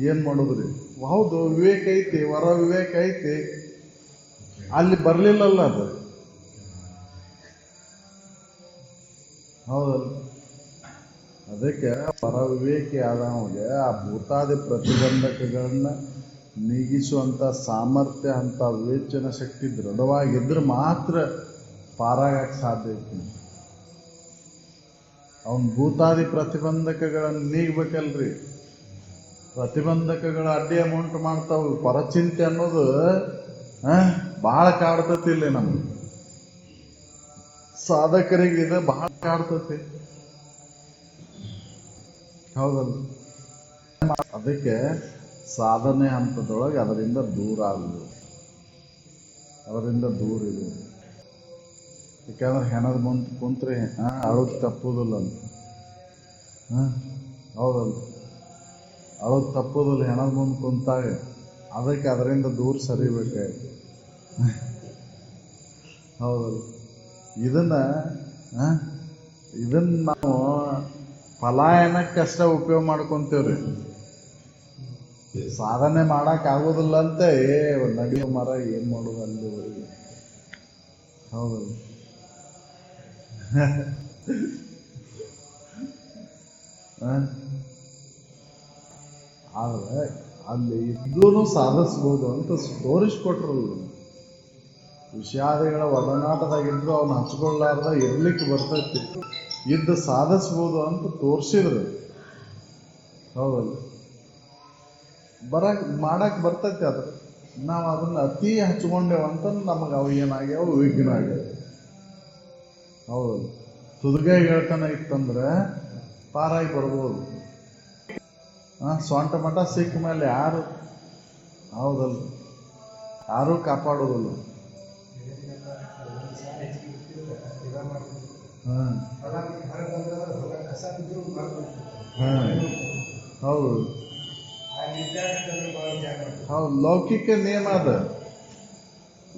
ಏನ್ ಮಾಡುದ್ರಿ? ಹೌದು, ವಿವೇಕ ಐತಿ, ವರ ವಿವೇಕ ಐತಿ, ಅಲ್ಲಿ ಬರ್ಲಿಲ್ಲಲ್ಲ ಅದು. ಹೌದಲ್ಲ, ಅದಕ್ಕೆ ವರ ವಿವೇಕಿ ಆದವನಿಗೆ ಆ ಭೂತಾದಿ ಪ್ರತಿಬಂಧಕಗಳನ್ನ ನೀಗಿಸುವಂತ ಸಾಮರ್ಥ್ಯ, ಅಂತ ವಿವೇಚನ ಶಕ್ತಿ ದೃಢವಾಗಿದ್ರೆ ಮಾತ್ರ ಪಾರಾಗಕ್ಕೆ ಸಾಧ್ಯ ಐತಿ. ಅವನ್ ಭೂತಾದಿ ಪ್ರತಿಬಂಧಕಗಳನ್ನು ನೀಗಬೇಕಲ್ರಿ. ಪ್ರತಿಬಂಧಕಗಳ ಅಡ್ಡಿಯ ಉಂಟು ಮಾಡ್ತಾವ. ಪರಚಿಂತೆ ಅನ್ನೋದು ಬಹಳ ಕಾಡ್ತತಿ ಇಲ್ಲಿ ನಮ್ಗೆ ಸಾಧಕರಿಗೆ. ಇದು ಬಹಳ ಕಾಡ್ತತಿ. ಹೌದಲ್ಲ, ಅದಕ್ಕೆ ಸಾಧನೆ ಹಂತದೊಳಗೆ ಅದರಿಂದ ದೂರ ಆಗುವುದು, ಅದರಿಂದ ದೂರ ಇರುವುದು. ಯಾಕಂದ್ರೆ ಹೆಣದ ಮುಂದೆ ಕುಂತ್ರೆ ಅಳೋದು ತಪ್ಪುದಿಲ್ಲ ಅಂತ. ಹೌದಲ್ಲ, ಅಳೋದು ತಪ್ಪುದಿಲ್ಲ ಹೆಣದ ಮುಂದೆ ಕುಂತಾಗ. ಅದಕ್ಕೆ ಅದರಿಂದ ದೂರ ಸರಿಬೇಕಾಯ್ತು. ಹೌದಲ್ಲ, ಇದನ್ನ ನಾವು ಪಲಾಯನಕ್ಕಷ್ಟ ಉಪಯೋಗ ಮಾಡ್ಕೊಂತೀವ್ರಿ. ಸಾಧನೆ ಮಾಡಕ್ ಆಗೋದಿಲ್ಲ ಅಂತ ನಡೆಯೋ ಮರ ಏನ್ ಮಾಡೋದು ಅಲ್ಲಿವರೆಗೆ. ಹೌದಲ್ಲ, ಆದ್ರೆ ಅಲ್ಲಿ ಇದ್ದೂ ಸಾಧಿಸ್ಬೋದು ಅಂತ ತೋರಿಸ್ಕೊಟ್ರಲ್ಲ. ವಿಷಾದಿಗಳ ಒಡನಾಟದಾಗಿದ್ರು ಅವನ್ನ ಹಚ್ಕೊಳ್ಳಾರ್ದ ಇರ್ಲಿಕ್ಕೆ ಬರ್ತೈತಿ, ಇದ್ದು ಸಾಧಿಸ್ಬೋದು ಅಂತ ತೋರಿಸಿದ್ರು. ಹೌದಲ್ಲ, ಮಾಡಕ್ ಬರ್ತೈತಿ. ಅದ್ರ ನಾವು ಅದನ್ನ ಅತಿ ಹಚ್ಕೊಂಡೇವಂತ ನಮಗೆ ಅವು ಏನಾಗ್ಯಾವ ವಿಘ್ನ ಆಗ್ಯಾವ. ಹೌದಲ್ಲ, ತುದುಗೆ ಹೇಳ್ತಾನೆ ಇತ್ತಂದ್ರೆ ಪಾರಾಗಿ ಬರ್ಬೋದು. ಸ್ವಂಟ ಮಠ ಸಿಕ್ಕ ಮೇಲೆ ಯಾರು, ಹೌದಲ್ಲ, ಯಾರೂ ಕಾಪಾಡೋದಿಲ್ಲ. ಹೌದು ಹೌದು, ಲೌಕಿಕ ನಿಯಮ ಅದ.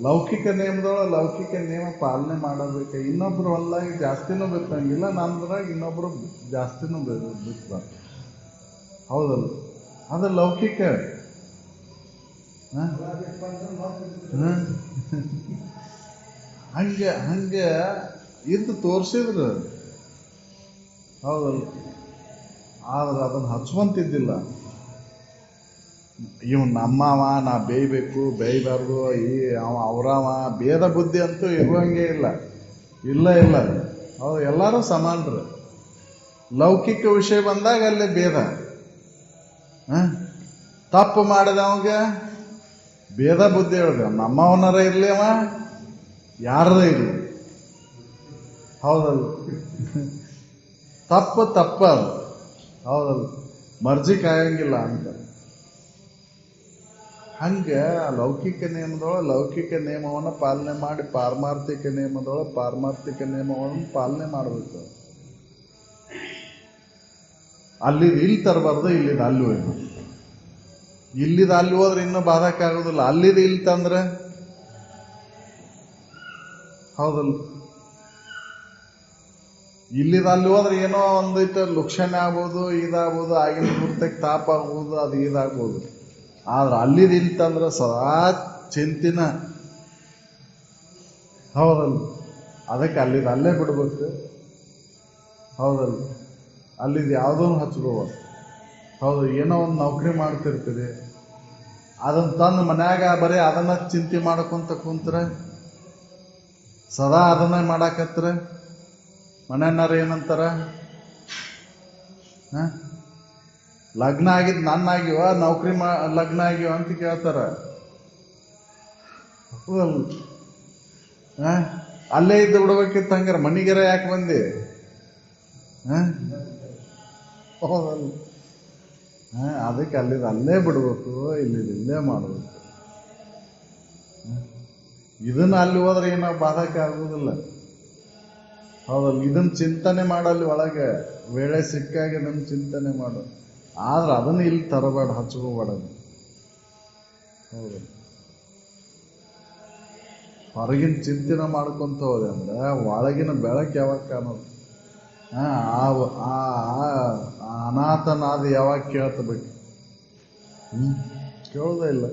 ಲೌಕಿಕ ನಿಯಮದೊಳಗೆ ಲೌಕಿಕ ನಿಯಮ ಪಾಲನೆ ಮಾಡಬೇಕು. ಇನ್ನೊಬ್ರು ಹೊಲ್ದಾಗಿ ಜಾಸ್ತಿನೂ ಬಿತ್ತಂಗಿಲ್ಲ, ನಂದ್ರಾಗ ಇನ್ನೊಬ್ರು ಜಾಸ್ತಿನೂ ಬಿತ್ತಬಾರ್ದು. ಹೌದಲ್ಲ, ಅದು ಲೌಕಿಕ. ಹಂಗೆ ಇದ್ದು ತೋರಿಸಿದ್ರು. ಹೌದಲ್ಲ, ಆದ್ರೆ ಅದನ್ನು ಹಚ್ಕೊಂತಿದ್ದಿಲ್ಲ. ಇವ್ ನಮ್ಮವ, ನಾ ಬೇಯಬೇಕು ಬೇಯಬಾರ್ದು, ಅವರವ, ಭೇದ ಬುದ್ಧಿ ಅಂತೂ ಇರುವಂಗೆ ಇಲ್ಲ. ಇಲ್ಲ ಹೌದು, ಎಲ್ಲರೂ ಸಮಾನರು. ಲೌಕಿಕ ವಿಷಯ ಬಂದಾಗ ಅಲ್ಲಿ ಭೇದ. ತಪ್ಪು ಮಾಡಿದವಾಗ ಭೇದ ಬುದ್ಧಿ ಹೇಳ್ದ, ನಮ್ಮವನರ ಇರ್ಲಿ, ಅವ ಯಾರ ಇರಲಿ. ಹೌದಲ್ಲ, ತಪ್ಪ ಅದು. ಹೌದಲ್ಲ, ಮರ್ಜಿ ಕಾಯಂಗಿಲ್ಲ ಅಂತ. ಹಂಗೆ ಲೌಕಿಕ ನಿಯಮದೊಳಗೆ ಲೌಕಿಕ ನಿಯಮವನ್ನು ಪಾಲನೆ ಮಾಡಿ, ಪಾರಮಾರ್ಥಿಕ ನಿಯಮದೊಳಗೆ ಪಾರಮಾರ್ಥಿಕ ನಿಯಮವನ್ನು ಪಾಲನೆ ಮಾಡಬೇಕು. ಅಲ್ಲಿದ್ದು ಇಲ್ಲಿ ತರಬಾರ್ದು, ಇಲ್ಲಿದ್ದು ಅಲ್ಲಿ ಹೋಯ್ತು. ಇಲ್ಲಿದ್ದು ಅಲ್ಲಿ ಹೋದ್ರೆ ಇನ್ನೂ ಬಾಧಕ್ಕಾಗೋದಿಲ್ಲ. ಅಲ್ಲಿದ್ದು ಇಲ್ಲಿ ತಂದ್ರೆ, ಹೌದಲ್ಲ, ಇಲ್ಲಿದ್ದು ಅಲ್ಲಿ ಹೋದ್ರೆ ಏನೋ ಒಂದೈತೆ ಲುಕ್ಷಣೆ ಆಗ್ಬೋದು, ಇದಾಗ್ಬೋದು, ಆಗಿನ ಗುರ್ತಕ್ಕೆ ತಾಪ ಆಗ್ಬೋದು, ಅದು ಇದಾಗ್ಬೋದು. ಆದ್ರೆ ಅಲ್ಲಿದ್ದು ಇಲ್ಲಿ ತಂದ್ರೆ ಸದಾ ಚಿಂತಿನ. ಹೌದಲ್ಲ, ಅದಕ್ಕೆ ಅಲ್ಲಿದ್ದು ಅಲ್ಲೇ ಬಿಡ್ಬೇಕು. ಹೌದಲ್ಲ, ಅಲ್ಲಿದ್ದು ಯಾವುದೂ ಹಚ್ಕೋಬಾರ್ದು. ಹೌದು, ಏನೋ ಒಂದು ನೌಕರಿ ಮಾಡ್ತಿರ್ತೀರಿ, ಅದನ್ನ ತಂದು ಮನ್ಯಾಗ ಬರೀ ಅದನ್ನ ಚಿಂತೆ ಮಾಡ್ಕೊಂತ ಕುಂತ್ರೆ, ಸದಾ ಅದನ್ನ ಮಾಡಾಕತ್ರ ಮನೆಯನ್ನಾರ ಏನಂತಾರ, ಲಗ್ನ ಆಗಿದ್ ನನ್ನ ಆಗಿವ, ನೌಕರಿ ಲಗ್ನ ಆಗಿವ ಅಂತ ಕೇಳ್ತಾರ. ಅಲ್ಲೇ ಇದ್ದು ಬಿಡ್ಬೇಕಿತ್ತು. ಹಂಗಾರ ಮನಿಗೆರ ಯಾಕೆ ಬಂದಿ? ಹೌದಲ್ಲ, ಅದಕ್ಕೆ ಅಲ್ಲಿದ್ದು ಅಲ್ಲೇ ಬಿಡ್ಬೇಕು, ಇಲ್ಲೇ ಮಾಡಬೇಕು. ಇದನ್ನ ಅಲ್ಲಿ ಹೋದ್ರೆ ಏನೋ ಬಾಧಕ ಆಗುದಿಲ್ಲ. ಹೌದಲ್ಲ, ಇದನ್ನ ಚಿಂತನೆ ಮಾಡಲ್ಲಿ ಒಳಗೆ ವೇಳೆ ಸಿಕ್ಕಾಗ ಇದನ್ನ ಚಿಂತನೆ ಮಾಡು. ಆದ್ರೆ ಅದನ್ನ ಇಲ್ಲಿ ತರಬೇಡ, ಹಚ್ಕೋಬೇಡ. ಹೌದಲ್ಲ, ಹೊರಗಿನ ಚಿಂತನೆ ಮಾಡ್ಕೊಂತ ಹೋದೆ ಅಂದ್ರೆ ಒಳಗಿನ ಬೆಳಕು ಯಾವಾಗ ಕಾಣೋದು? ಅನಾಥನಾದ ಯಾವಾಗ ಕೇಳ್ತಬೇಕು? ಕೇಳೋದೇ ಇಲ್ಲ.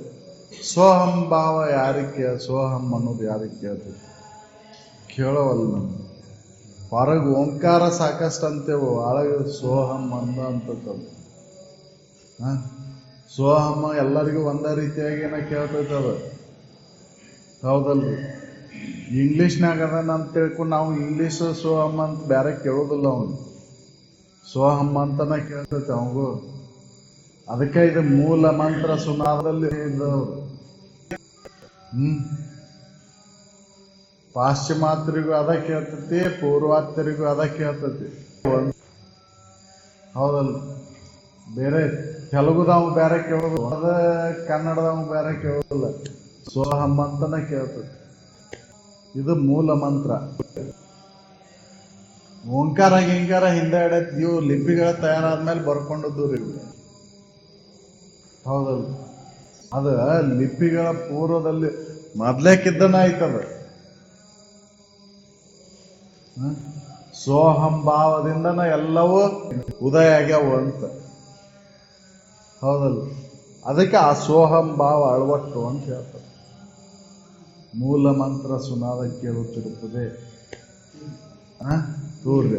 ಸೋಹಂ ಭಾವ ಯಾರಿಗೆ, ಸೋಹಂ ಅನ್ನೋದು ಯಾರಿಗೆ ಕೇಳ್ತೈತಿ? ಕೇಳೋವಲ್ಲ. ನಮ್ಗೆ ಹೊರಗೆ ಓಂಕಾರ ಸಾಕಷ್ಟು ಅಂತೇವು, ಒಳಗೆ ಸೋಹಂ ಅಂತದ್ದು. ಸೋಹಂ ಎಲ್ಲರಿಗೂ ಒಂದೇ ರೀತಿಯಾಗಿ ಏನೋ ಕೇಳ್ತೈತದ. ಹೌದಲ್ರಿ, ಇಂಗ್ಲೀಷ್ನಾಗ ಅದನ್ನ ಅಂತ ತಿಳ್ಕೊಂಡು ನಾವು ಇಂಗ್ಲೀಷ್ ಸೋಹಂ ಅಂತ ಬೇರೆ ಕೇಳೋದಿಲ್ಲ. ಅವನು ಸೋಹಂ ಅಂತನ ಕೇಳ್ತೈತೆ ಅವಂಗೂ. ಅದಕ್ಕೆ ಇದು ಮೂಲ ಮಂತ್ರ ಸುನಾದಲ್ಲಿ ಇದ್ದವರು. ಪಾಶ್ಚಿಮಾತ್ಯರಿಗೂ ಅದ ಕೇಳ್ತೈತಿ, ಪೂರ್ವಾತ್ಯರಿಗೂ ಅದ ಕೇಳ್ತೈತಿ. ಹೌದಲ್ಲ, ಬೇರೆ ತೆಲುಗುದವ್ ಬೇರೆ ಕೇಳೋದು, ಅದ ಕನ್ನಡದವ್ ಬೇರೆ ಕೇಳೋದಿಲ್ಲ. ಸೋಹಂ ಅಂತನ ಕೇಳ್ತೈತಿ. ಇದು ಮೂಲ ಮಂತ್ರ. ಓಂಕಾರ ಗಿಂಕಾರ ಹಿಂದೆ ಎಡತ್ ಇವು ಲಿಪಿಗಳ ತಯಾರಾದ್ಮೇಲೆ ಬರ್ಕೊಂಡದ್ದು ರೀ. ಹೌದಲ್ಲ, ಅದ ಲಿಪಿಗಳ ಪೂರ್ವದಲ್ಲಿ ಮೊದ್ಲೇಕಿದ್ದನ ಆಯ್ತದ. ಸೋಹಂ ಭಾವದಿಂದನ ಎಲ್ಲವೂ ಉದಯ ಆಗ್ಯಾವ ಅಂತ. ಹೌದಲ್ಲ, ಅದಕ್ಕೆ ಆ ಸೋಹಂ ಭಾವ ಅಳವಟ್ಟು ಅಂತ ಹೇಳ್ತಾರೆ. ಮೂಲ ಮಂತ್ರ ಸುನಾದ ಕೇಳುತ್ತಿರುತ್ತದೆ ಸೂರ್ಯ.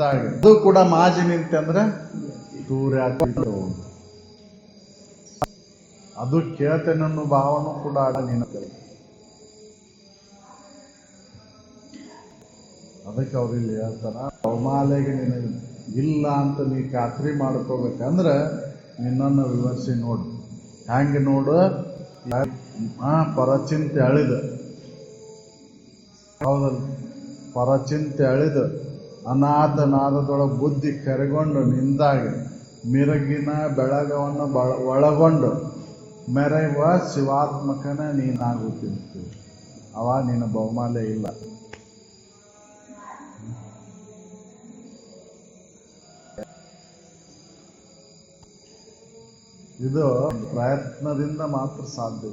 ಅದು ಕೂಡ ಮಾಜಿ ನಿಂತೆ ಅಂದ್ರೆ ತೂರ್ಯಾಕ ಅದು ಕೇಳ್ತೇನೆ ಅನ್ನೋ ಭಾವನೂ ಕೂಡ ಆಡ ನಿನಗೆ. ಅದಕ್ಕೆ ಅವ್ರಿಲ್ಲಿ ಹೇಳ್ತಾರ, ಅವಮಾಲೆಗೆ ನಿನಗೆ ಇಲ್ಲ ಅಂತ ನೀ ಖಾತ್ರಿ ಮಾಡ್ಕೋಬೇಕಂದ್ರೆ ನಿನ್ನನ್ನು ವಿವರಿಸಿ ನೋಡು. ಹ್ಯಾಂಗೆ ನೋಡು, ಪರಚಿಂತೆ ಅಳಿದ, ಹೌದಲ್ಲ, ಪರಚಿಂತೆ ಅಳಿದ ಅನಾಥ ನಾದದೊಳಗೆ ಬುದ್ಧಿ ಕರೆಗೊಂಡು ನಿಂದಾಗ ಮಿರಗಿನ ಬೆಳಗವನ್ನು ಒಳಗೊಂಡು ಮೆರೆಯುವ ಶಿವಾತ್ಮಕನ ನೀನಾಗುತ್ತಿತ್ತು. ಅವ ನಿನ್ನ ಬಹುಮಾಲೆ ಇಲ್ಲ. ಇದು ಪ್ರಯತ್ನದಿಂದ ಮಾತ್ರ ಸಾಧ್ಯ.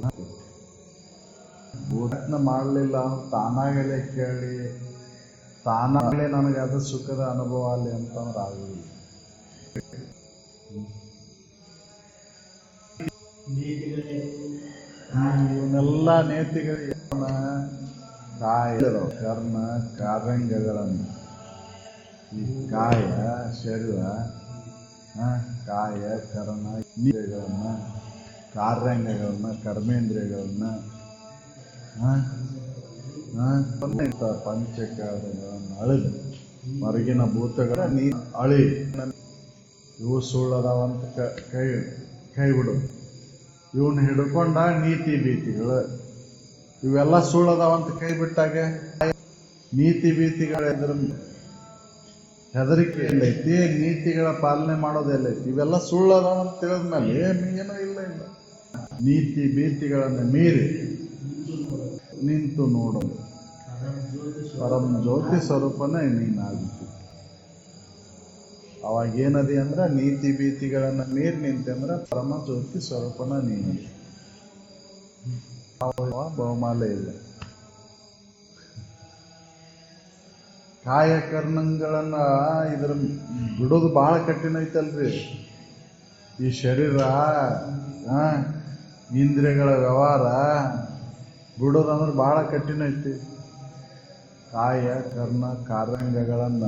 ಪ್ರಯತ್ನ ಮಾಡಲಿಲ್ಲ, ತಾನಾಗಲೇ ಕೇಳಿ ತಾನಾಗಲೇ ನನಗೆ ಅದು ಸುಖದ ಅನುಭವ ಅಲ್ಲಿ ಅಂತಂದ್ರೆ ಆಗುದಿಲ್ಲ. ಇವನ್ನೆಲ್ಲ ನೇತಿಗಳಿಗೆ ಕಾಯ ಕರ್ಣ ಕಾರ್ಯಾಂಗಗಳನ್ನು, ಈ ಕಾಯ ಶರೀರ, ಕಾಯ ಕರ್ಣ ಇಂದ್ರಿಯಗಳನ್ನ, ಕಾರ್ಯಾಂಗಗಳನ್ನ, ಕರ್ಮೇಂದ್ರಿಯಗಳನ್ನ, ಪಂಚಕಾರಗಳನ್ನು ಅಳಿದು ಹೊರಗಿನ ಭೂತಗಳ ನೀ ಅಳಿ, ಇವು ಸುಳ್ಳದಾವಂತ ಕೈ ಬಿಡು. ಇವನ್ನ ಹಿಡ್ಕೊಂಡ ನೀತಿ ಭೀತಿಗಳು, ಇವೆಲ್ಲ ಸುಳ್ಳದಾವಂತ ಕೈ ಬಿಟ್ಟಾಗ ನೀತಿ ಭೀತಿಗಳೆದ್ರ ಹೆದರಿಕೆ ಎಲ್ಲೈತಿ, ನೀತಿಗಳ ಪಾಲನೆ ಮಾಡೋದೆಲ್ಲೈತಿ. ಇವೆಲ್ಲ ಸುಳ್ಳದಾವಂತ ತಿಳಿದ್ಮೇಲೆ ಏನೂ ಇಲ್ಲ. ನೀತಿ ಭೀತಿಗಳನ್ನು ಮೀರಿ ನಿಂತು ನೋಡೋದು ಪರಂ ಜ್ಯೋತಿ ಸ್ವರೂಪನ ನೀನಾಗುತ್ತೆ. ಅವಾಗ ಏನದಿ ಅಂದ್ರೆ ನೀತಿ ಭೀತಿಗಳನ್ನು ಮೀರಿ ನಿಂತಂದ್ರೆ ಪರಮ ಜ್ಯೋತಿ ಸ್ವರೂಪನ ನೀನದಿ. ಬಹುಮಾಲೆ ಇಲ್ಲ. ಕಾಯಕರ್ಣಗಳನ್ನ ಇದ್ರ ಬಿಡೋದು ಬಹಳ ಕಠಿಣ ಐತಲ್ರಿ. ಈ ಶರೀರ, ಇಂದ್ರಿಯಗಳ ವ್ಯವಹಾರ ಬಿಡೋದಂದ್ರೆ ಬಹಳ ಕಠಿಣ ಐತಿ. ಕಾಯ ಕರ್ಣ ಕಾರ್ಯಾಂಗಗಳನ್ನ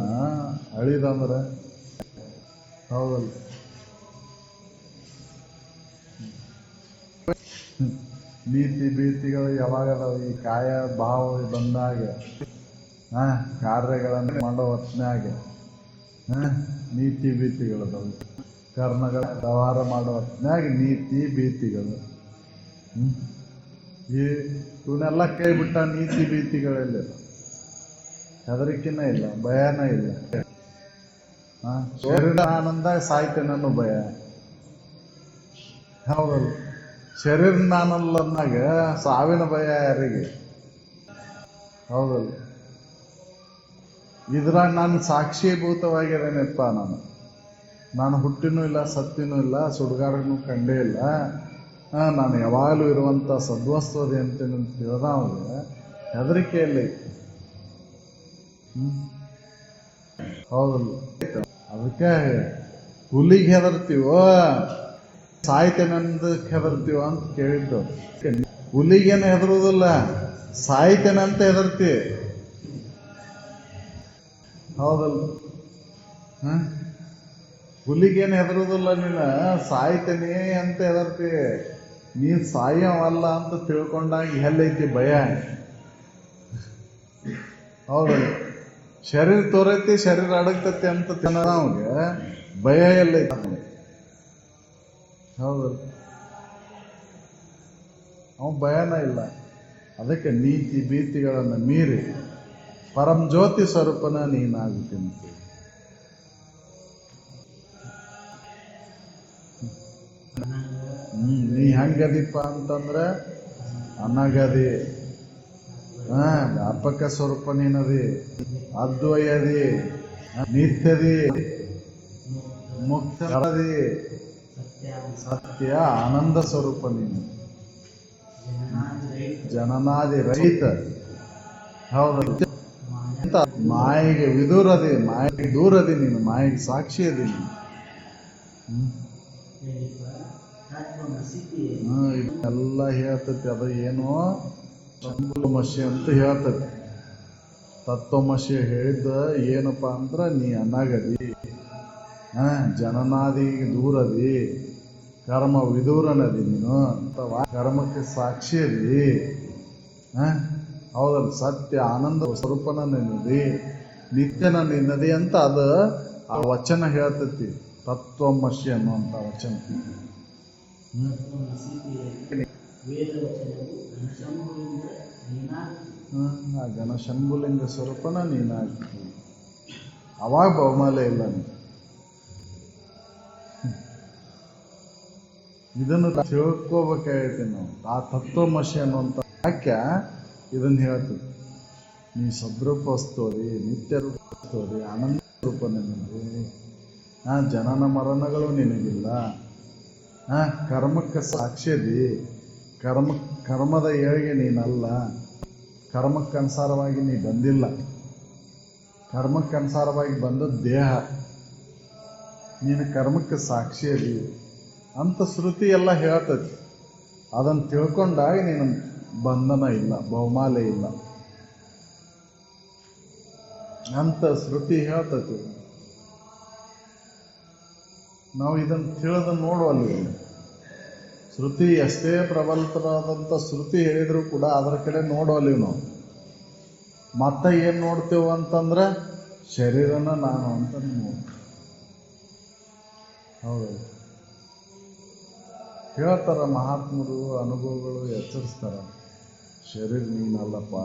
ಅಳಿದಂದ್ರೆ ಹೌದಲ್ಲ, ನೀತಿ ಭೀತಿಗಳು ಯಾವಾಗದಾವ? ಈ ಕಾಯ ಭಾವ ಬಂದಾಗ, ಕಾರ್ಯಗಳನ್ನು ಮಾಡೋ ಹೊತ್ತಿನಾಗ ನೀತಿ ಭೀತಿಗಳದಾವ. ಕರ್ಣಗಳ ವ್ಯವಹಾರ ಮಾಡೋ ಹೊತ್ತಿನಾಗ ನೀತಿ ಭೀತಿಗಳು. ಇವನ್ನೆಲ್ಲ ಕೈ ಬಿಟ್ಟ ನೀತಿ ಭೀತಿಗಳೆಲ್ಲ, ಹೆದರಿಕೆನ ಇಲ್ಲ, ಭಯನ ಇಲ್ಲ. ಶರೀರ ಆನಂದ ಸಾಯ್ತೇನನ್ನೋ ಭಯ, ಹೌದಲ್ಲ. ಶರೀರ ನಾನಲ್ಲ ಅಂದಾಗ ಸಾವಿನ ಭಯ ಯಾರಿಗೆ? ಹೌದಲ್ಲ. ಇದ್ರಾಗ ನಾನು ಸಾಕ್ಷೀಭೂತವಾಗಿದ್ದೇನೆಪ್ಪ. ನಾನು ಹುಟ್ಟಿನೂ ಇಲ್ಲ, ಸತ್ತಿನೂ ಇಲ್ಲ, ಸುಡುಗಾಡನೂ ಕಂಡೇ ಇಲ್ಲ. ನಾನು ಯಾವಾಗಲೂ ಇರುವಂಥ ಸದ್ವಸ್ತುವದೆ ಅಂತೇಳಿ ತಿಳಿದ ಅವ್ರಿಗೆ ಹೆದರಿಕೆಯಲ್ಲಿ. ಹೌದಲ್ಲ. ಅದಕ್ಕೆ ಹುಲಿಗೆ ಹೆದರ್ತೀವೋ ಸಾಯ್ತೇನಂದಕ್ಕೆ ಹೆದರ್ತೀವೋ ಅಂತ ಕೇಳಿದ್ದು. ಹುಲಿಗೇನು ಹೆದರುವುದಿಲ್ಲ, ಸಾಯ್ತೇನಂತ ಹೆದರ್ತಿ. ಹೌದಲ್ಲ. ಹುಲಿಗೇನು ಹೆದರುವುದಿಲ್ಲ, ನೀನು ಸಾಯ್ತೇನೆ ಅಂತ ಹೆದರ್ತಿ. ನೀನು ಸಾಯವಲ್ಲ ಅಂತ ತಿಳ್ಕೊಂಡಾಗ ಎಲ್ಲೈತಿ ಭಯ. ಹೌದಲ್ಲ. ಶರೀರ ತೋರೈತಿ, ಶರೀರ ಅಡಗ್ತತಿ ಅಂತ ನಮಗೆ ಭಯ ಎಲ್ಲೈತಿ. ಹೌದಲ್ಲ. ಅವನು ಭಯನ ಇಲ್ಲ. ಅದಕ್ಕೆ ನೀತಿ ಭೀತಿಗಳನ್ನು ಮೀರಿ ಪರಂ ಜ್ಯೋತಿ ಸ್ವರೂಪನ ನೀನಾಗುತ್ತೀನಿ. ನೀ ಹೆಂಗದಿಪ್ಪ ಅಂತಂದ್ರೆ ಅನಗದಿ, ವ್ಯಾಪಕ ಸ್ವರೂಪ ನೀನದಿ, ಅದ್ವಯದಿ, ನಿತ್ಯದಿ, ಮುಕ್ತದಿ, ಸತ್ಯ ಆನಂದ ಸ್ವರೂಪ ನೀನು, ಜನನಾದಿ ರಹಿತ. ಹೌದು. ಮಾಯಿಗೆ ವಿದೂರದಿ, ಮಾಯಿಗೆ ದೂರದಿ ನೀನು, ಮಾಯಿಗೆ ಸಾಕ್ಷಿ ಅದಿ ನೀನು. ಎಲ್ಲ ಹೇಳ್ತತಿ. ಅದು ಏನೋ ತತ್ವಮಸಿ ಅಂತ ಹೇಳ್ತತಿ. ತತ್ವಮಸಿ ಹೇಳಿದ್ದ ಏನಪ್ಪಾ ಅಂದ್ರ ನೀ ಅನಾಗದಿ, ಜನನಾದಿ ದೂರದಿ ಕರ್ಮ ವಿದೂರನದಿ ನೀನು ಅಥವಾ ಕರ್ಮಕ್ಕೆ ಸಾಕ್ಷಿ ಅದಿ. ಹೌದಲ್ಲ, ಸತ್ಯ ಆನಂದ ಸ್ವರೂಪನ ನಿನ್ನದಿ, ನಿತ್ಯನ ನಿನ್ನದಿ ಅಂತ ಅದು ಆ ವಚನ ಹೇಳ್ತೈತಿ. ತತ್ವಮಸಿ ಅನ್ನುವಂಥ ವಚನ. ಆ ಘನಶಂಭುಲಿಂಗ ಸ್ವರೂಪನ ನೀನಾಗ್ತಿ. ಅವಾಗ ಬಹುಮಾಲೆ ಇಲ್ಲ ನೀ. ಇದನ್ನು ತಿಳ್ಕೋಬೇಕಾಗೈತಿ ನಾವು. ಆ ತತ್ವಮಸಿ ಅನ್ನುವಂಥ ವಾಕ್ಯ ಇದನ್ನು ಹೇಳ್ತದೆ. ನೀ ಸದ್ರೂಪ ವಸ್ತುವರಿ, ನಿತ್ಯ ರೂಪ ವಸ್ತುವರಿ, ಆನಂದ ರೂಪ ನಿನಗೆ. ಜನನ ಮರಣಗಳು ನಿನಗಿಲ್ಲ. ಕರ್ಮಕ್ಕೆ ಸಾಕ್ಷಿಯದಿ, ಕರ್ಮದ ಏಳಿಗೆ ನೀನಲ್ಲ. ಕರ್ಮಕ್ಕನುಸಾರವಾಗಿ ನೀ ಬಂದಿಲ್ಲ. ಕರ್ಮಕ್ಕನುಸಾರವಾಗಿ ಬಂದದ್ದು ದೇಹ. ನೀನು ಕರ್ಮಕ್ಕೆ ಸಾಕ್ಷಿಯದಿ ಅಂತ ಶ್ರುತಿ ಎಲ್ಲ ಹೇಳ್ತೈತಿ. ಅದನ್ನು ತಿಳ್ಕೊಂಡಾಗ ನೀನು ಬಂಧನ ಇಲ್ಲ, ಬಹುಮಾಲೆ ಇಲ್ಲ ಅಂತ ಶ್ರುತಿ ಹೇಳ್ತೈತಿ. ನಾವು ಇದನ್ನು ತಿಳಿದ ನೋಡುವಲ್ಲಿ ಶ್ರುತಿ ಎಷ್ಟೇ ಪ್ರಬಲವಾದಂಥ ಶ್ರುತಿ ಹೇಳಿದ್ರು ಕೂಡ ಅದರ ಕಡೆ ನೋಡುವಲ್ಲಿ ನಾವು. ಮತ್ತೆ ಏನು ನೋಡ್ತೇವೆ ಅಂತಂದ್ರೆ ಶರೀರನ ನಾನು ಅಂತ ನೋಡಿ. ಹೌದು, ಹೇಳ್ತಾರ ಮಹಾತ್ಮರು, ಅನುಭವಗಳು ಎಚ್ಚರಿಸ್ತಾರ. ಶರೀರ ನೀನಲ್ಲಪ್ಪ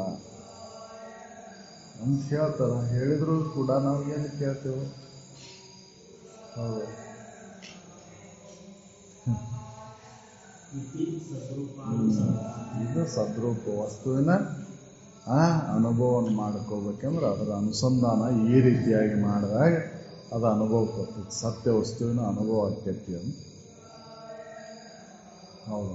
ಅಂತ ಹೇಳ್ತಾರ. ಹೇಳಿದ್ರು ಕೂಡ ನಾವು ಏನು ಕೇಳ್ತೇವೆ? ಹೌದು, ಇದು ಸದ್ರೂಪ ವಸ್ತುವಿನ ಅನುಭವವನ್ನು ಮಾಡ್ಕೋಬೇಕಂದ್ರೆ ಅದರ ಅನುಸಂಧಾನ ಈ ರೀತಿಯಾಗಿ ಮಾಡಿದಾಗ ಅದು ಅನುಭವ ಕೊಡ್ತೈತಿ. ಸತ್ಯ ವಸ್ತುವಿನ ಅನುಭವ ಆಕೈತಿ ಅಂತ. ಹೌದು.